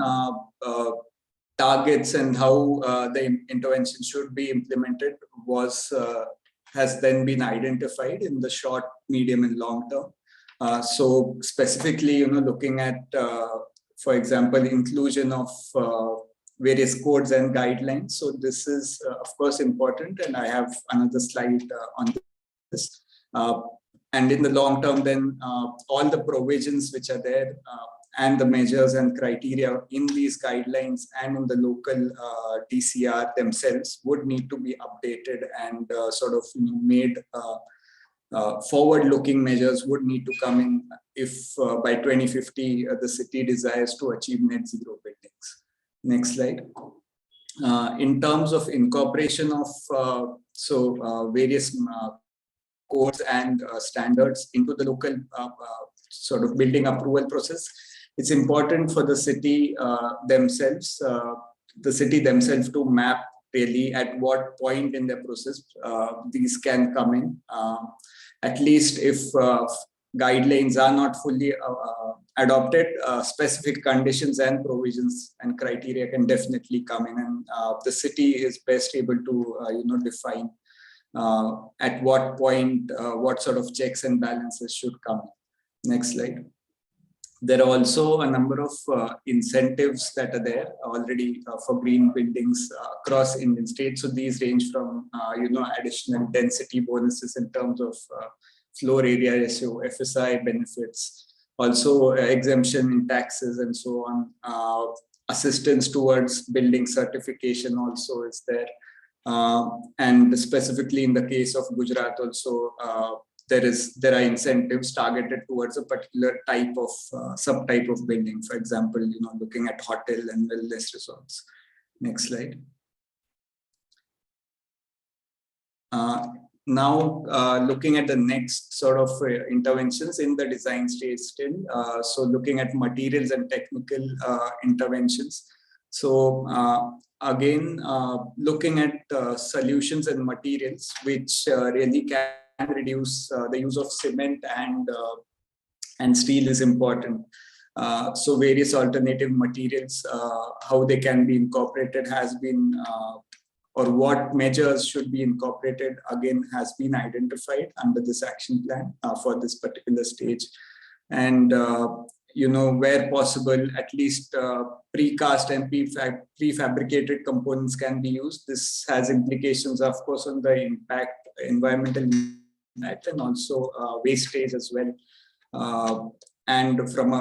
targets and how the intervention should be implemented has then been identified in the short, medium, and long term. So specifically, looking at, for example, inclusion of various codes and guidelines. So this is, of course, important, and I have another slide on this. And in the long term, then all the provisions which are there and the measures and criteria in these guidelines and in the local DCR themselves would need to be updated and sort of made forward-looking measures would need to come in if by 2050 the city desires to achieve net zero buildings. Next slide. In terms of incorporation of various codes and standards into the local sort of building approval process. It's important for the city themselves to map really at what point in the process these can come in. At least if guidelines are not fully adopted, specific conditions and provisions and criteria can definitely come in, and the city is best able to define at what point what sort of checks and balances should come. Next slide. There are also a number of incentives that are there already for green buildings across Indian states. So these range from additional density bonuses in terms of floor area ratio, FSI benefits, also exemption in taxes and so on. Assistance towards building certification also is there. And specifically in the case of Gujarat also, there are incentives targeted towards a particular type of subtype of building. For example, looking at hotel and wellness resorts. Next slide. Now, looking at the next sort of interventions in the design stage still. So looking at materials and technical interventions. So again, looking at solutions and materials which really can reduce the use of cement and steel is important. So various alternative materials, how they can be incorporated has been, or what measures should be incorporated again has been identified under this action plan for this particular stage. And where possible, at least precast and prefabricated components can be used. This has implications, of course, on the environmental impact and also wastage as well. And from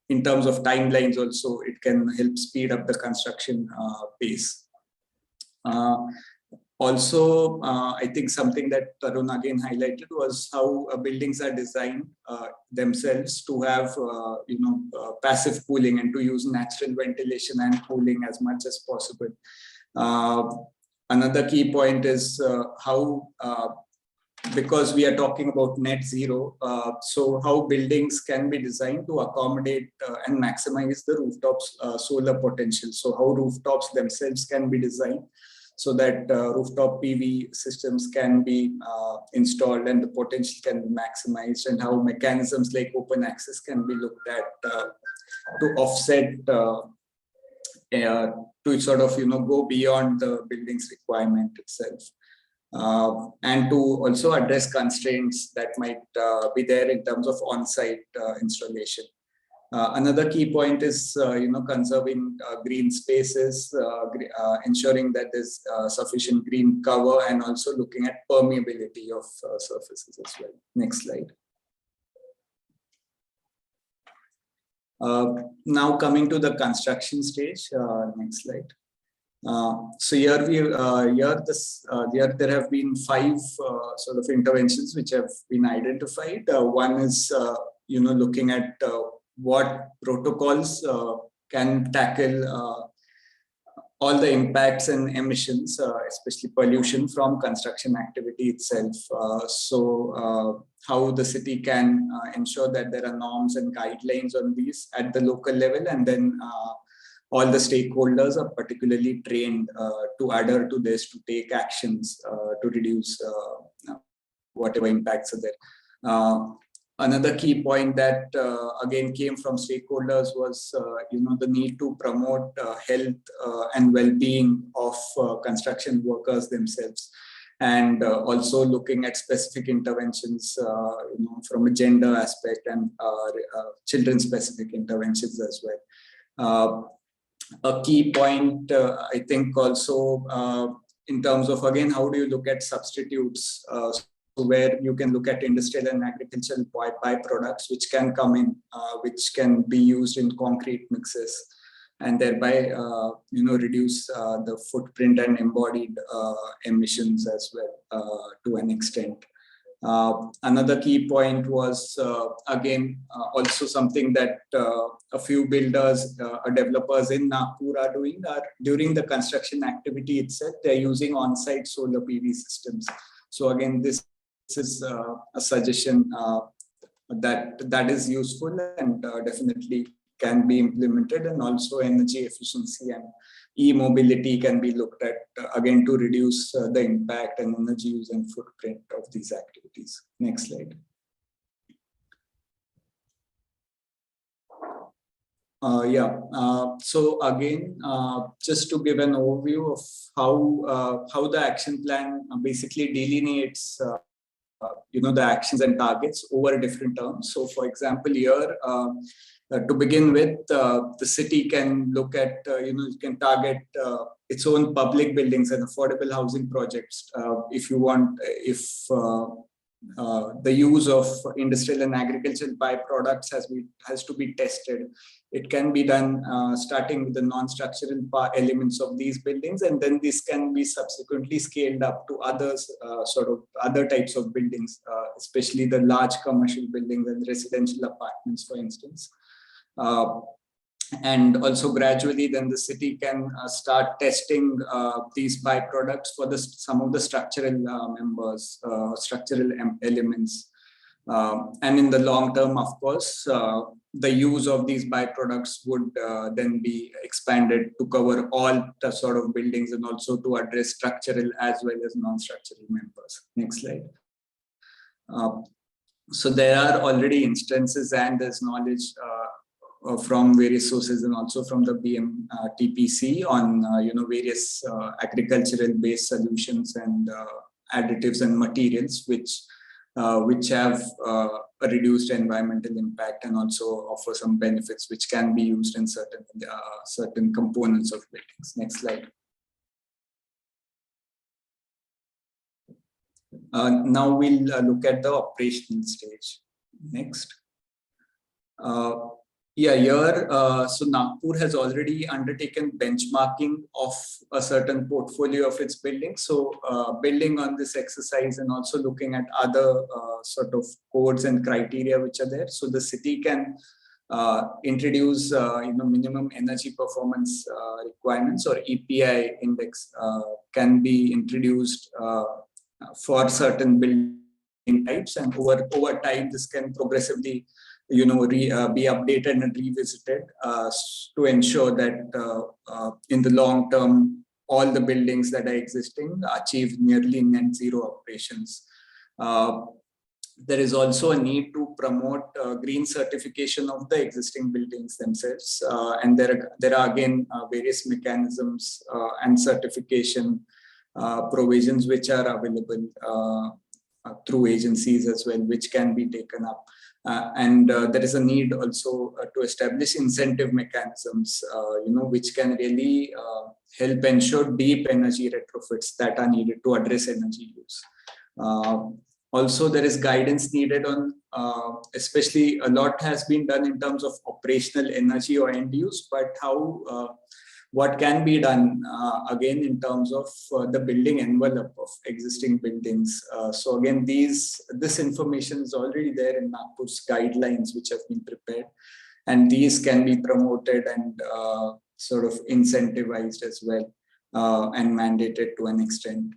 in terms of timelines also, it can help speed up the construction pace. Also, I think something that Tarun again highlighted was how buildings are designed themselves to have passive cooling and to use natural ventilation and cooling as much as possible. Another key point is how, because we are talking about net zero, so how buildings can be designed to accommodate and maximize the rooftops solar potential. So how rooftops themselves can be designed so that rooftop PV systems can be installed and the potential can be maximized, and how mechanisms like open access can be looked at to offset, to sort of go beyond the building's requirement itself, and to also address constraints that might be there in terms of on-site installation. Another key point is, conserving green spaces, ensuring that there's sufficient green cover, and also looking at permeability of surfaces as well. Next slide. Now coming to the construction stage. Next slide. So here there have been 5 sort of interventions which have been identified. One is looking at what protocols can tackle all the impacts and emissions, especially pollution from construction activity itself. So how the city can ensure that there are norms and guidelines on these at the local level, and then all the stakeholders are particularly trained to adhere to this, to take actions to reduce whatever impacts are there. Another key point that again came from stakeholders was the need to promote health and well-being of construction workers themselves, and also looking at specific interventions from a gender aspect and children-specific interventions as well. A key point, I think, also in terms of, again, how do you look at substitutes, where you can look at industrial and agricultural byproducts which can come in, which can be used in concrete mixes, and thereby reduce the footprint and embodied emissions as well to an extent. Another key point was again also something that a few builders or developers in Nagpur are doing, during the construction activity itself, they're using on-site solar PV systems. So again, this is a suggestion that is useful and definitely can be implemented, and also energy efficiency and e-mobility can be looked at again to reduce the impact and energy use and footprint of these activities. Next slide. So again, just to give an overview of how the action plan basically delineates the actions and targets over different terms. So for example, here to begin with, the city can look at, it can target its own public buildings and affordable housing projects if you want, if the use of industrial and agricultural byproducts has to be tested. It can be done starting with the non-structural elements of these buildings, and then this can be subsequently scaled up to others, other types of buildings, especially the large commercial buildings and residential apartments, for instance. And also gradually then the city can start testing these byproducts for some of the structural members, structural elements. And in the long term, of course, the use of these byproducts would then be expanded to cover all the sort of buildings and also to address structural as well as non-structural members. Next slide. So there are already instances and there's knowledge from various sources and also from the BMTPC on various agricultural based solutions and additives and materials which have a reduced environmental impact and also offer some benefits which can be used in certain components of buildings. Next slide. Now we'll look at the operational stage. Next. Here, so Nagpur has already undertaken benchmarking of a certain portfolio of its buildings. So building on this exercise and also looking at other sort of codes and criteria which are there. So the city can introduce minimum energy performance requirements, or EPI index can be introduced for certain building types, and over time this can progressively be updated and revisited to ensure that in the long term all the buildings that are existing achieve nearly net zero operations. There is also a need to promote green certification of the existing buildings themselves, and there are again various mechanisms and certification provisions which are available through agencies as well, which can be taken up. And there is a need also to establish incentive mechanisms, which can really help ensure deep energy retrofits that are needed to address energy use. Also, there is guidance needed on, especially a lot has been done in terms of operational energy or end use, but what can be done again in terms of the building envelope of existing buildings. So again, this information is already there in Nagpur's guidelines which have been prepared, and these can be promoted and sort of incentivized as well and mandated to an extent.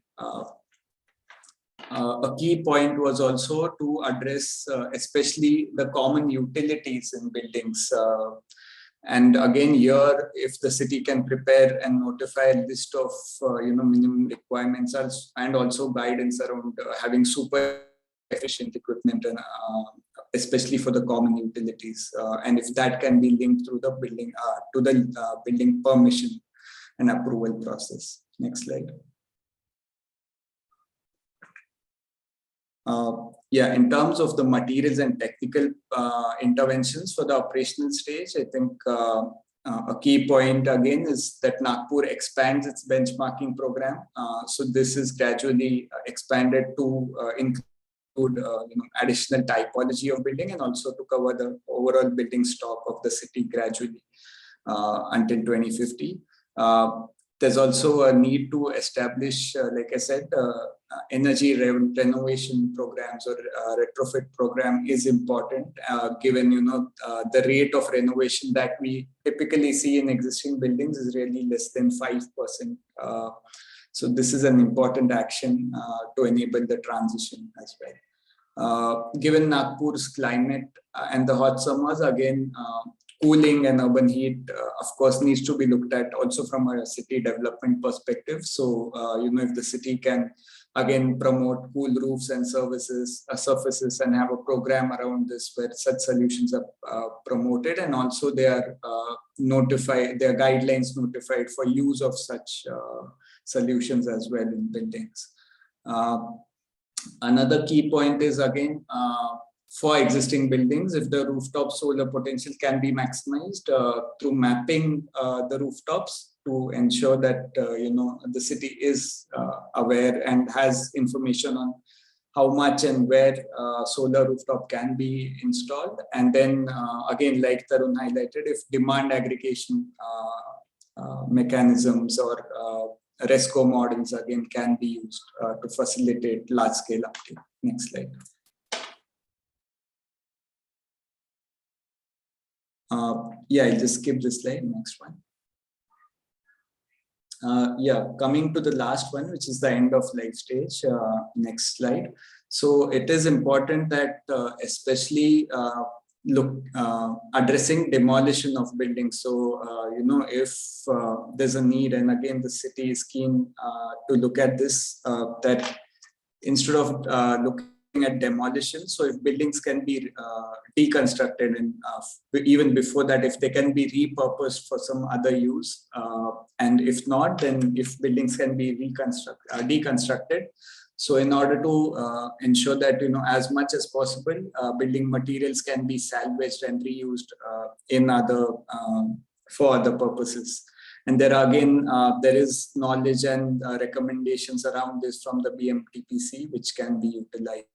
A key point was also to address especially the common utilities in buildings. And again, here, if the city can prepare and notify a list of minimum requirements and also guidance around having super efficient equipment, and especially for the common utilities, and if that can be linked through the building to the building permission and approval process. Next slide. In terms of the materials and technical interventions for the operational stage, I think a key point again is that Nagpur expands its benchmarking program. So this is gradually expanded to include additional typology of building and also to cover the overall building stock of the city gradually until 2050. There's also a need to establish, like I said, energy renovation programs or retrofit program is important, given the rate of renovation that we typically see in existing buildings is really less than 5%. So this is an important action to enable the transition as well. Given Nagpur's climate and the hot summers, again, cooling and urban heat, of course, needs to be looked at also from a city development perspective. So, if the city can again promote cool roofs and surfaces and have a program around this where such solutions are promoted, and also they are notified, their guidelines notified for use of such solutions as well in buildings. Another key point is again, for existing buildings, if the rooftop solar potential can be maximized through mapping the rooftops to ensure that the city is aware and has information on how much and where solar rooftop can be installed. And then again, like Tarun highlighted, if demand aggregation mechanisms or RESCO models again can be used to facilitate large scale uptake. Next slide. Yeah, I'll just skip this slide. Next one. Yeah, coming to the last one, which is the end of life stage. Next slide. So it is important that especially addressing demolition of buildings. So, if there's a need, and again, the city is keen to look at this, that instead of looking at demolition, so if buildings can be deconstructed, and even before that, if they can be repurposed for some other use, and if not, then if buildings can be deconstructed. So in order to ensure that, as much as possible, building materials can be salvaged and reused for other purposes. And there are again, there is knowledge and recommendations around this from the BMTPC, which can be utilized.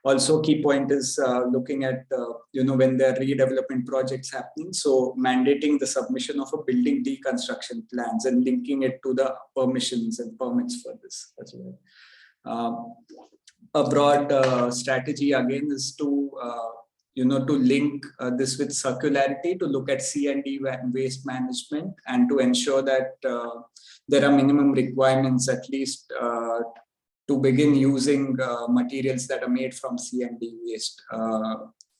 Also, key point is looking at, when there are redevelopment projects happening, so mandating the submission of a building deconstruction plans and linking it to the permissions and permits for this as well. A broad strategy again is to to link this with circularity, to look at C&D waste management, and to ensure that there are minimum requirements at least to begin using materials that are made from C&D waste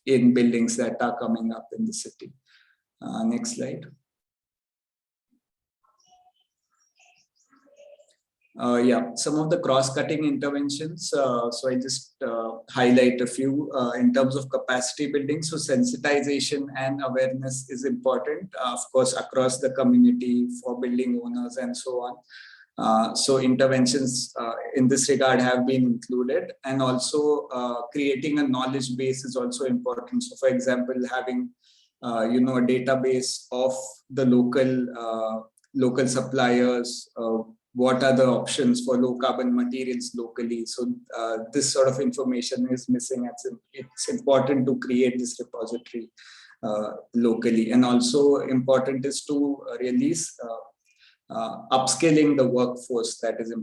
in buildings that are coming up in the city. Next slide. Yeah, some of the cross-cutting interventions. So I just highlight a few in terms of capacity building. So sensitization and awareness is important, of course, across the community for building owners and so on. So interventions in this regard have been included, and also creating a knowledge base is also important. So, for example, having a database of the local suppliers. What are the options for low carbon materials locally? So this sort of information is missing. It's important to create this repository locally, and also important is to release upskilling the workforce that is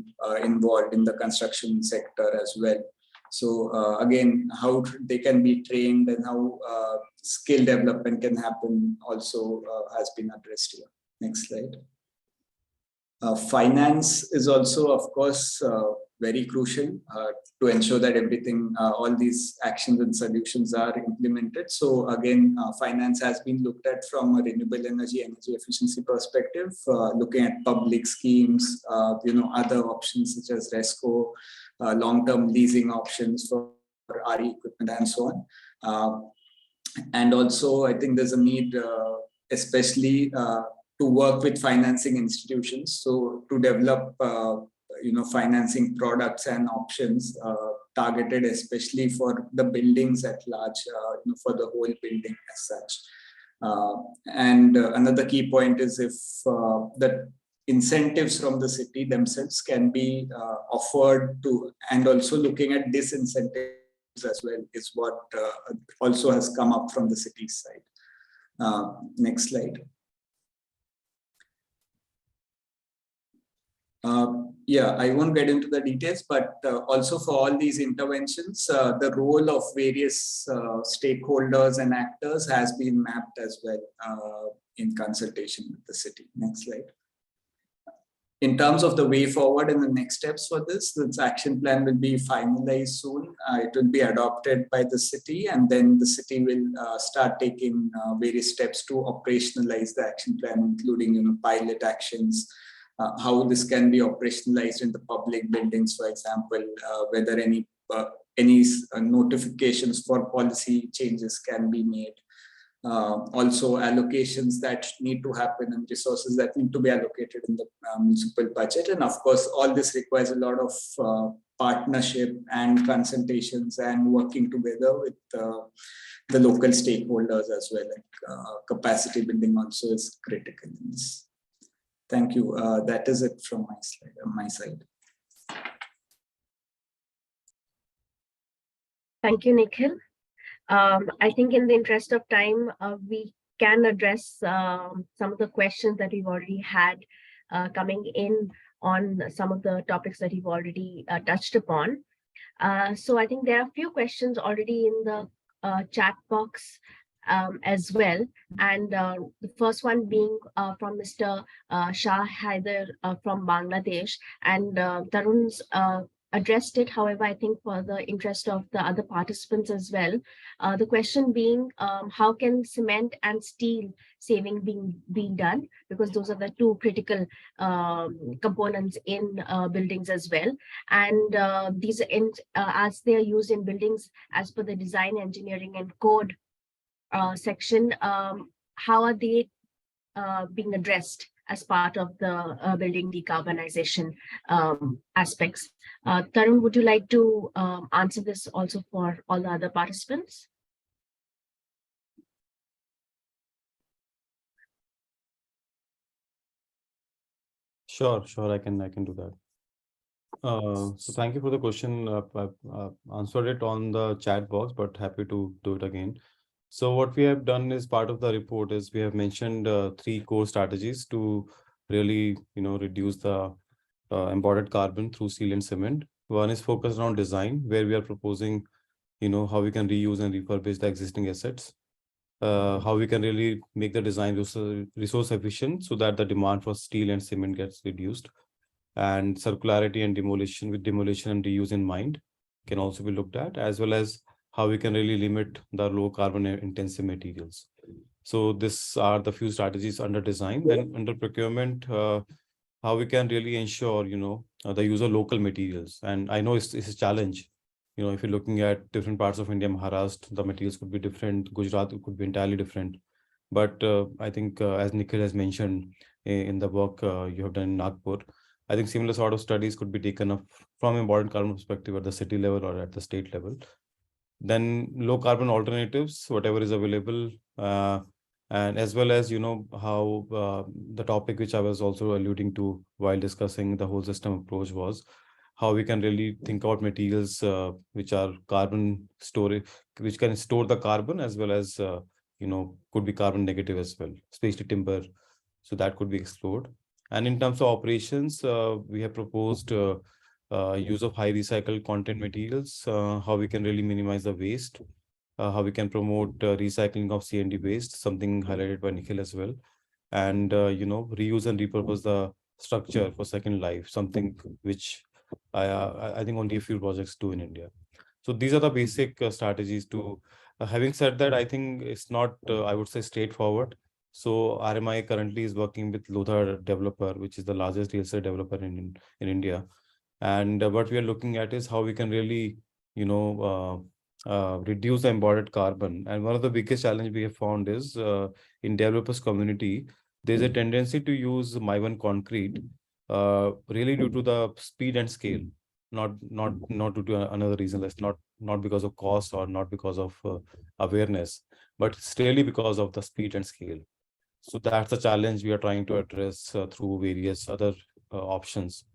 involved in the construction sector as well. So again, how they can be trained and how skill development can happen also has been addressed here. Next slide. Finance is also, of course, very crucial to ensure that everything, all these actions and solutions are implemented. So again, finance has been looked at from a renewable energy efficiency perspective, looking at public schemes, other options such as RESCO, long-term leasing options for RE equipment and so on. And also, I think there's a need, especially to work with financing institutions, so to develop financing products and options targeted especially for the buildings at large, for the whole building as such. And another key point is if the incentives from the city themselves can be offered to, and also looking at disincentives as well is what also has come up from the city side. Next slide. Yeah, I won't get into the details, but also for all these interventions, the role of various stakeholders and actors has been mapped as well in consultation with the city. Next slide. In terms of the way forward and the next steps for this action plan will be finalized soon. It will be adopted by the city, and then the city will start taking various steps to operationalize the action plan, including pilot actions, how this can be operationalized in the public buildings, for example, whether any notifications for policy changes can be made. Also allocations that need to happen and resources that need to be allocated in the municipal budget. And of course, all this requires a lot of partnership and consultations and working together with the local stakeholders as well. Capacity building also is critical in this. Thank you. That is it from my side. Thank you, Nikhil. I think in the interest of time, we can address some of the questions that we've already had coming in on some of the topics that you've already touched upon. So I think there are a few questions already in the chat box as well. And the first one being from Mr. Shah Haider from Bangladesh, and Tarun's addressed it. However, I think for the interest of the other participants as well, the question being, how can cement and steel saving being done? Because those are the two critical components in buildings as well. And these, as they are used in buildings as per the design, engineering and code section, how are they being addressed as part of the building decarbonization aspects? Tarun, would you like to answer this also for all the other participants? Sure, I can do that. So thank you for the question. I've answered it on the chat box, but happy to do it again. So what we have done as part of the report is we have mentioned 3 core strategies to really, reduce the embodied carbon through steel and cement. One is focused on design, where we are proposing, how we can reuse and refurbish the existing assets. How we can really make the design resource efficient so that the demand for steel and cement gets reduced. And circularity and demolition, with demolition and reuse in mind, can also be looked at, as well as how we can really limit the low carbon intensive materials. So these are the few strategies under design. Then under procurement, how we can really ensure, the use of local materials. And I know it's a challenge. If you're looking at different parts of India, Maharashtra, the materials could be different. Gujarat, it could be entirely different. But I think, as Nikhil has mentioned in the work you have done in Nagpur, I think similar sort of studies could be taken up from embodied carbon perspective at the city level or at the state level. Then low carbon alternatives, whatever is available, and as well as, how the topic which I was also alluding to while discussing the whole system approach was how we can really think about materials which are carbon storage, which can store the carbon, as well as, could be carbon negative as well, especially timber. So that could be explored. And in terms of operations, we have proposed use of high recycled content materials, how we can really minimize the waste, how we can promote recycling of C&D waste, something highlighted by Nikhil as well. And, reuse and repurpose the structure for second life, something which I think only a few projects do in India. So these are the basic strategies to, having said that, I think it's not, I would say, straightforward. So RMI currently is working with Lodha developer, which is the largest real estate developer in India. And what we are looking at is how we can really, reduce the embodied carbon. And one of the biggest challenges we have found is in developers community, there's a tendency to use My1 concrete, really due to the speed and scale, not due to another reason. That's not because of cost or not because of awareness, but it's really because of the speed and scale. So that's a challenge we are trying to address through various other options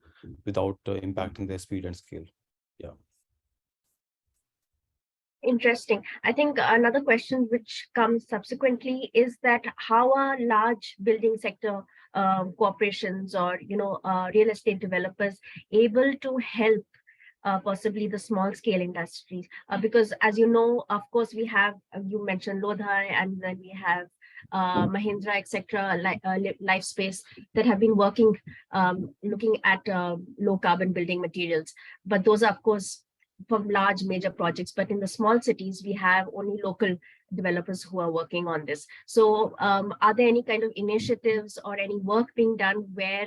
without impacting their speed and scale. Yeah. Interesting. I think another question which comes subsequently is that how are large building sector corporations or real estate developers able to help possibly the small scale industries? Because as you know, of course, we have, you mentioned Lodha, and then we have Mahindra, etc., Lifespace, that have been working, looking at low carbon building materials. But those are, of course, from large major projects. But in the small cities, we have only local developers who are working on this. So are there any kind of initiatives or any work being done where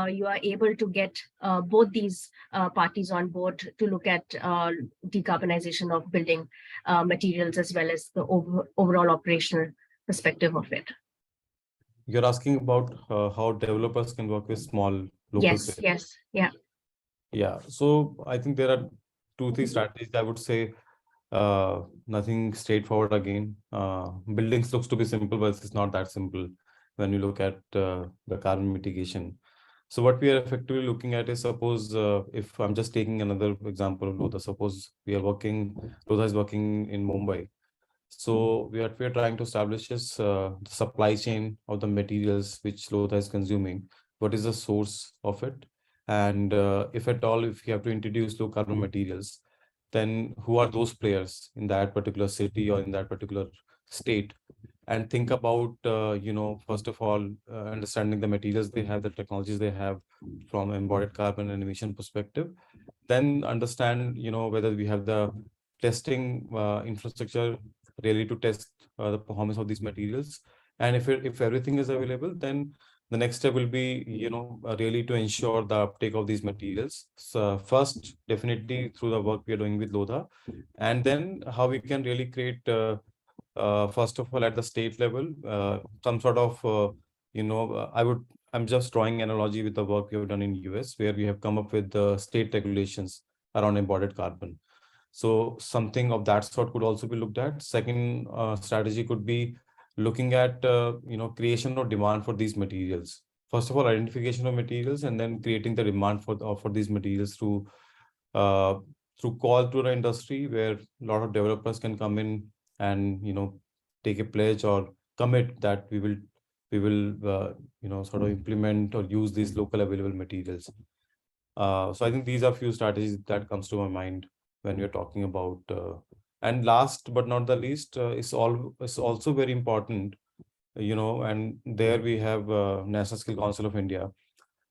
you are able to get both these parties on board to look at decarbonization of building materials as well as the overall operational perspective of it? You're asking about how developers can work with small local Yes, players. yes, yeah. Yeah, so I think there are 2-3 strategies. I would say nothing straightforward again. Buildings looks to be simple, but it's not that simple when you look at the carbon mitigation. So what we are effectively looking at is, suppose if I'm just taking another example of Lodha, suppose Lodha is working in Mumbai. So we are trying to establish is the supply chain of the materials which Lodha is consuming. What is the source of it? And if at all, if you have to introduce low carbon materials, then who are those players in that particular city or in that particular state? And think about, first of all, understanding the materials they have, the technologies they have from embodied carbon and emission perspective. Then understand, whether we have the testing infrastructure really to test the performance of these materials. And if everything is available, then the next step will be, really to ensure the uptake of these materials. So first, definitely through the work we are doing with Lodha, and then how we can really create, first of all, at the state level, some sort of, I'm just drawing analogy with the work we have done in US, where we have come up with the state regulations around embodied carbon. So something of that sort could also be looked at. Second strategy could be looking at creation of demand for these materials. First of all, identification of materials, and then creating the demand for these materials through call to the industry, where a lot of developers can come in and take a pledge or commit that we will sort of implement or use these local available materials. So I think these are few strategies that comes to my mind when we're talking about, and last but not the least, is also very important, and there we have National Skill Council of India,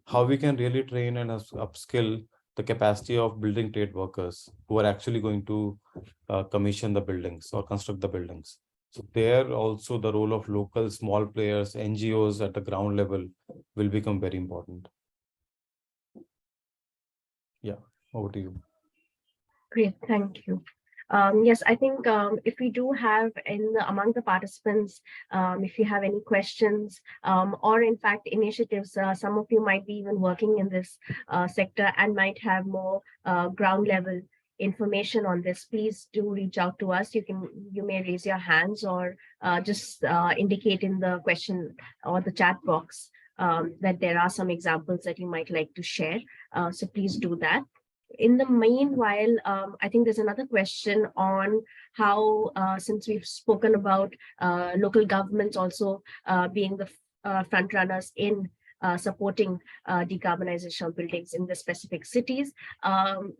how we can really train and upskill the capacity of building trade workers who are actually going to commission the buildings or construct the buildings. So there also the role of local small players, NGOs at the ground level will become very important. Yeah, over to you. Great, thank you. Yes, I think if we do have among the participants, if you have any questions or in fact initiatives, some of you might be even working in this sector and might have more ground level information on this, please do reach out to us. You may raise your hands or just indicate in the question or the chat box that there are some examples that you might like to share. So please do that. In the meanwhile, I think there's another question on how, since we've spoken about local governments also being the front runners in supporting decarbonization of buildings in the specific cities.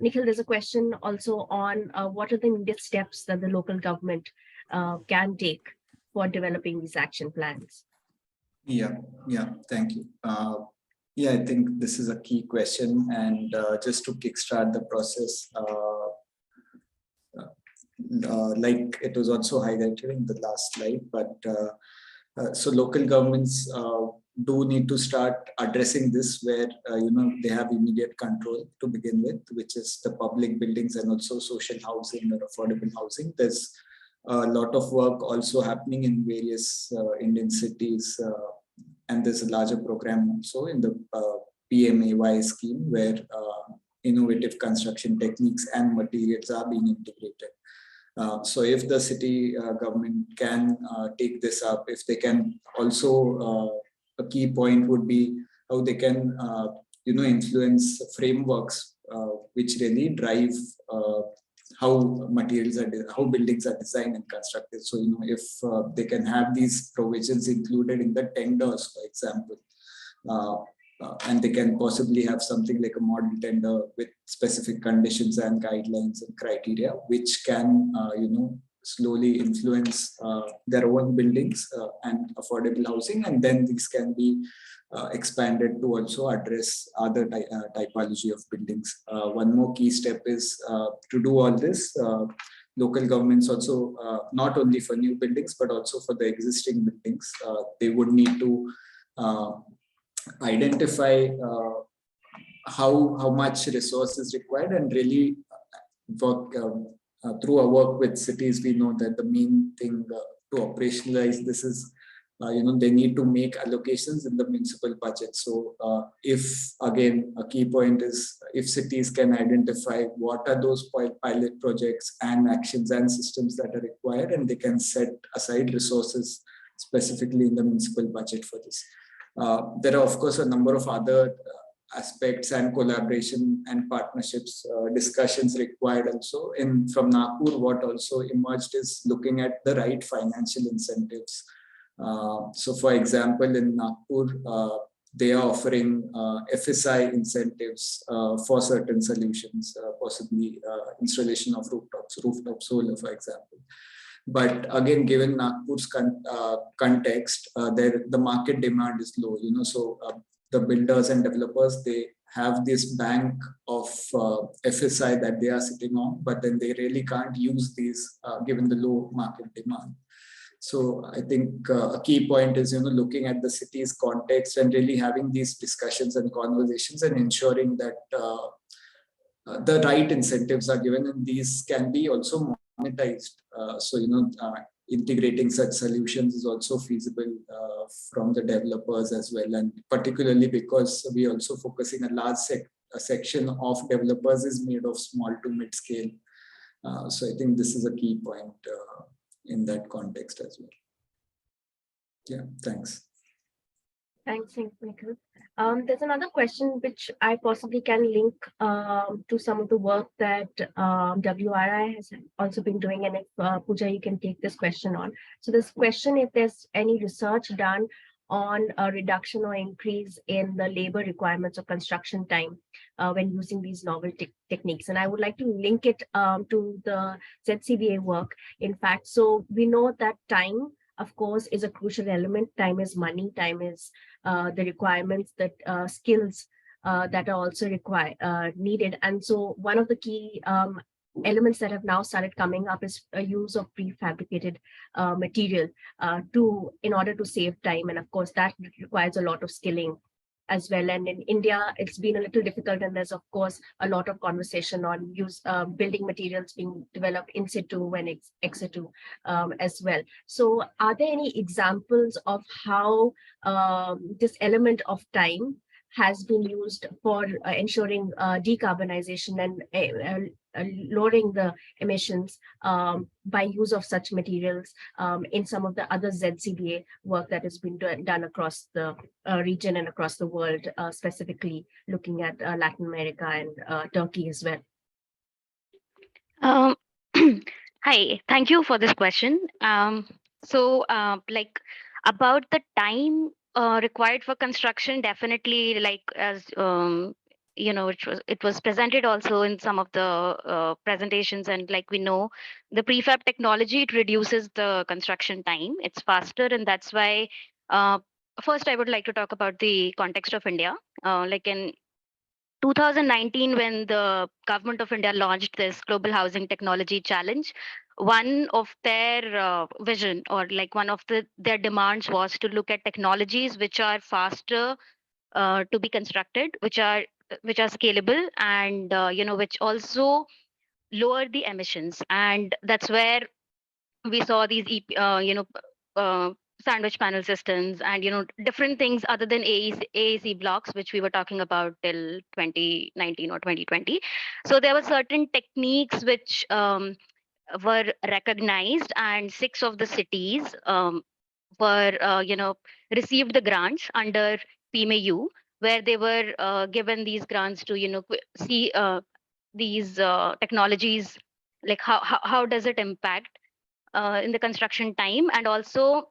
Nikhil, there's a question also on what are the needed steps that the local government can take for developing these action plans? Yeah, thank you. Yeah, I think this is a key question, and just to kickstart the process, like it was also highlighted in the last slide, but so local governments do need to start addressing this where they have immediate control to begin with, which is the public buildings and also social housing or affordable housing. There's a lot of work also happening in various Indian cities, and there's a larger program also in the PMAY scheme where innovative construction techniques and materials are being integrated. So if the city government can take this up, if they can also, a key point would be how they can, influence frameworks which really drive how how buildings are designed and constructed. So, if they can have these provisions included in the tenders, for example, and they can possibly have something like a model tender with specific conditions and guidelines and criteria, which can, slowly influence their own buildings and affordable housing, and then these can be expanded to also address other typology of buildings. One more key step is to do all this. Local governments also, not only for new buildings, but also for the existing buildings, they would need to identify how much resource is required and really work through our work with cities. We know that the main thing to operationalize this is they need to make allocations in the municipal budget. So if again a key point is if cities can identify what are those pilot projects and actions and systems that are required, and they can set aside resources specifically in the municipal budget for this. There are of course a number of other aspects and collaboration and partnerships discussions required also. From Nagpur, what also emerged is looking at the right financial incentives. So for example, in Nagpur, they are offering FSI incentives for certain solutions, possibly installation of rooftop solar, for example. But again, given Nagpur's context, the market demand is low. So the builders and developers, they have this bank of FSI that they are sitting on, but then they really can't use these given the low market demand. So I think a key point is, looking at the city's context and really having these discussions and conversations and ensuring that the right incentives are given, and these can be also monetized. Integrating such solutions is also feasible from the developers as well, and particularly because we are also focusing a large section of developers is made of small to mid scale. So I think this is a key point in that context as well. Yeah, thanks. Thanks, Nikhil. There's another question which I possibly can link to some of the work that WRI has also been doing, and if Pooja, you can take this question on. So this question, if there's any research done on a reduction or increase in the labor requirements of construction time when using these novel techniques. And I would like to link it to the ZCBA work. In fact, so we know that time, of course, is a crucial element. Time is money. Time is the requirements that skills that are also needed. And so one of the key elements that have now started coming up is a use of prefabricated material in order to save time. And of course, that requires a lot of skilling as well. And in India, it's been a little difficult, and there's of course a lot of conversation on building materials being developed in situ and ex situ as well. So are there any examples of how this element of time has been used for ensuring decarbonization and lowering the emissions by use of such materials in some of the other ZCBA work that has been done across the region and across the world, specifically looking at Latin America and Turkey as well? Hi, thank you for this question. Like about the time required for construction, definitely, like as it was presented also in some of the presentations, and like we know, the prefab technology, it reduces the construction time. It's faster, and that's why first I would like to talk about the context of India. Like in 2019, when the government of India launched this Global Housing Technology Challenge, one of their vision, or like one of their demands, was to look at technologies which are faster to be constructed, which are scalable, and which also lower the emissions. And that's where we saw these sandwich panel systems and different things other than AAC blocks, which we were talking about till 2019 or 2020. So there were certain techniques which were recognized, and 6 of the cities were received the grants under PMAU, where they were given these grants to see these technologies, like how does it impact in the construction time, and also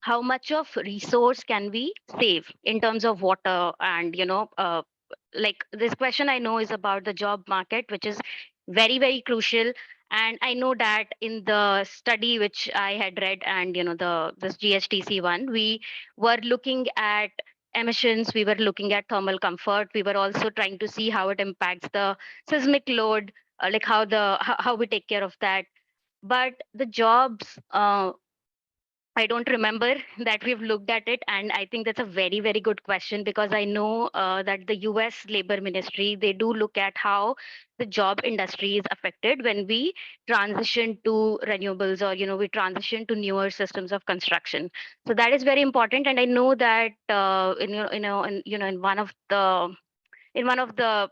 how much of resource can we save in terms of water. And like this question I know is about the job market, which is very, very crucial. And I know that in the study which I had read, and this GHTC one, we were looking at emissions, we were looking at thermal comfort, we were also trying to see how it impacts the seismic load, like how we take care of that. But the jobs, I don't remember that we've looked at it. And I think that's a very, very good question, because I know that the US Labor Ministry, they do look at how the job industry is affected when we transition to renewables, or, we transition to newer systems of construction. So that is very important. And I know that, in one of the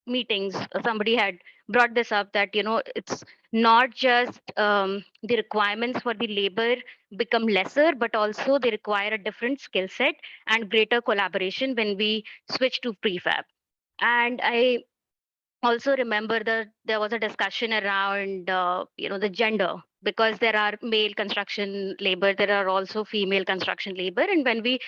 meetings, somebody had brought this up, that it's not just the requirements for the labor become lesser, but also they require a different skill set and greater collaboration when we switch to prefab. And I also remember that there was a discussion around the gender, because there are male construction labor, there are also female construction labor. And when we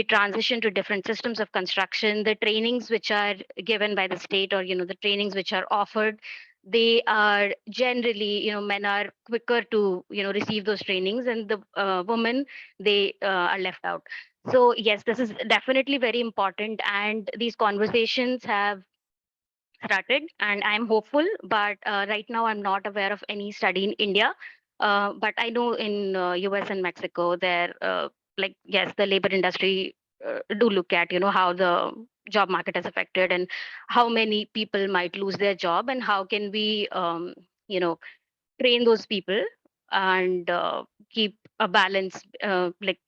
transition to different systems of construction, the trainings which are given by the state, or the trainings which are offered, they are generally, men are quicker to receive those trainings, and the women, they are left out. So yes, this is definitely very important, and these conversations have started, and I'm hopeful. But right now, I'm not aware of any study in India. But I know in US and Mexico, there, yes, the labor industry do look at, how the job market is affected, and how many people might lose their job, and how can we, train those people, and keep a balance,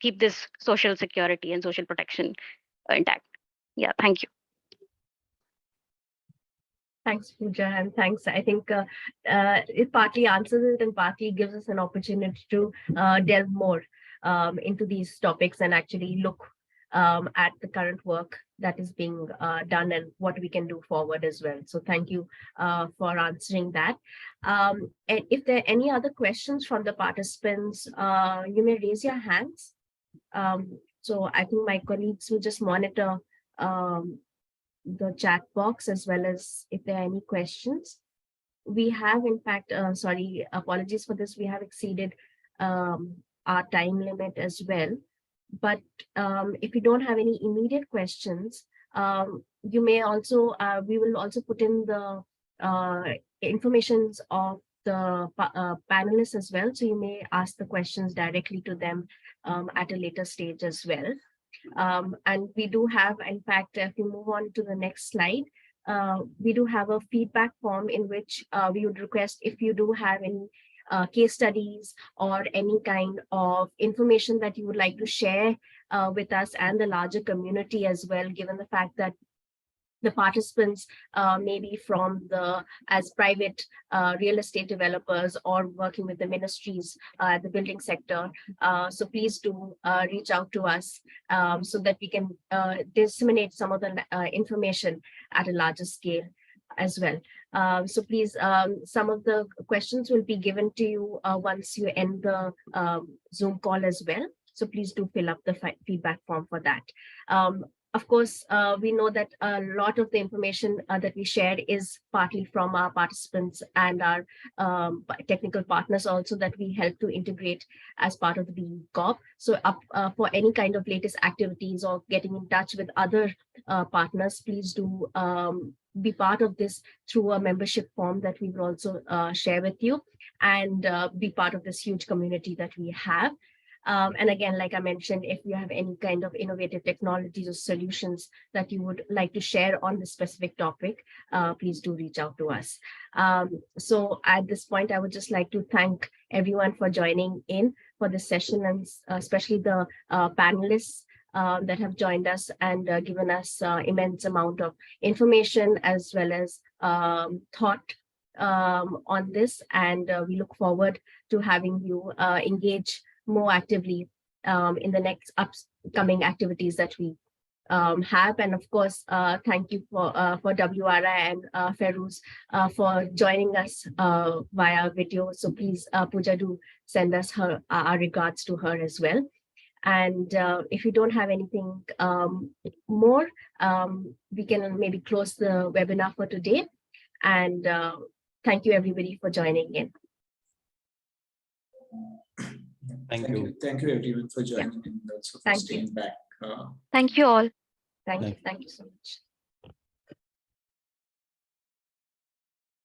keep this social security and social protection intact. Yeah, thank you. Thanks, Pooja, and thanks. I think it partly answers it and partly gives us an opportunity to delve more into these topics and actually look at the current work that is being done and what we can do forward as well. So thank you for answering that. And if there are any other questions from the participants, you may raise your hands. So I think my colleagues will just monitor the chat box, as well as if there are any questions. We have, in fact, sorry, apologies for this, we have exceeded our time limit as well. But if you don't have any immediate questions, you may also, we will also put in the informations of the panelists as well. So you may ask the questions directly to them at a later stage as well. And we do have, in fact, if you move on to the next slide, we do have a feedback form in which we would request, if you do have any case studies or any kind of information that you would like to share with us and the larger community as well, given the fact that the participants may be from as private real estate developers or working with the ministries, the building sector. So please do reach out to us so that we can disseminate some of the information at a larger scale as well. So please, some of the questions will be given to you once you end the Zoom call as well. So please do fill up the feedback form for that. Of course, we know that a lot of the information that we shared is partly from our participants and our technical partners also that we help to integrate as part of the CoP. So for any kind of latest activities or getting in touch with other partners, please do be part of this through a membership form that we will also share with you, and be part of this huge community that we have. And again, like I mentioned, if you have any kind of innovative technologies or solutions that you would like to share on this specific topic, please do reach out to us. So at this point, I would just like to thank everyone for joining in for this session, and especially the panelists that have joined us and given us immense amount of information as well as thought on this. And we look forward to having you engage more actively in the next upcoming activities that we have. And of course, thank you for WRI and Feroz for joining us via video. So please, Pooja, do send us our regards to her as well. And if you don't have anything more, we can maybe close the webinar for today. And Thank you, everybody, for joining in. Thank you. Thank you, everyone, for joining in and also for Thank you. staying back. Thank you all. Thank you so much.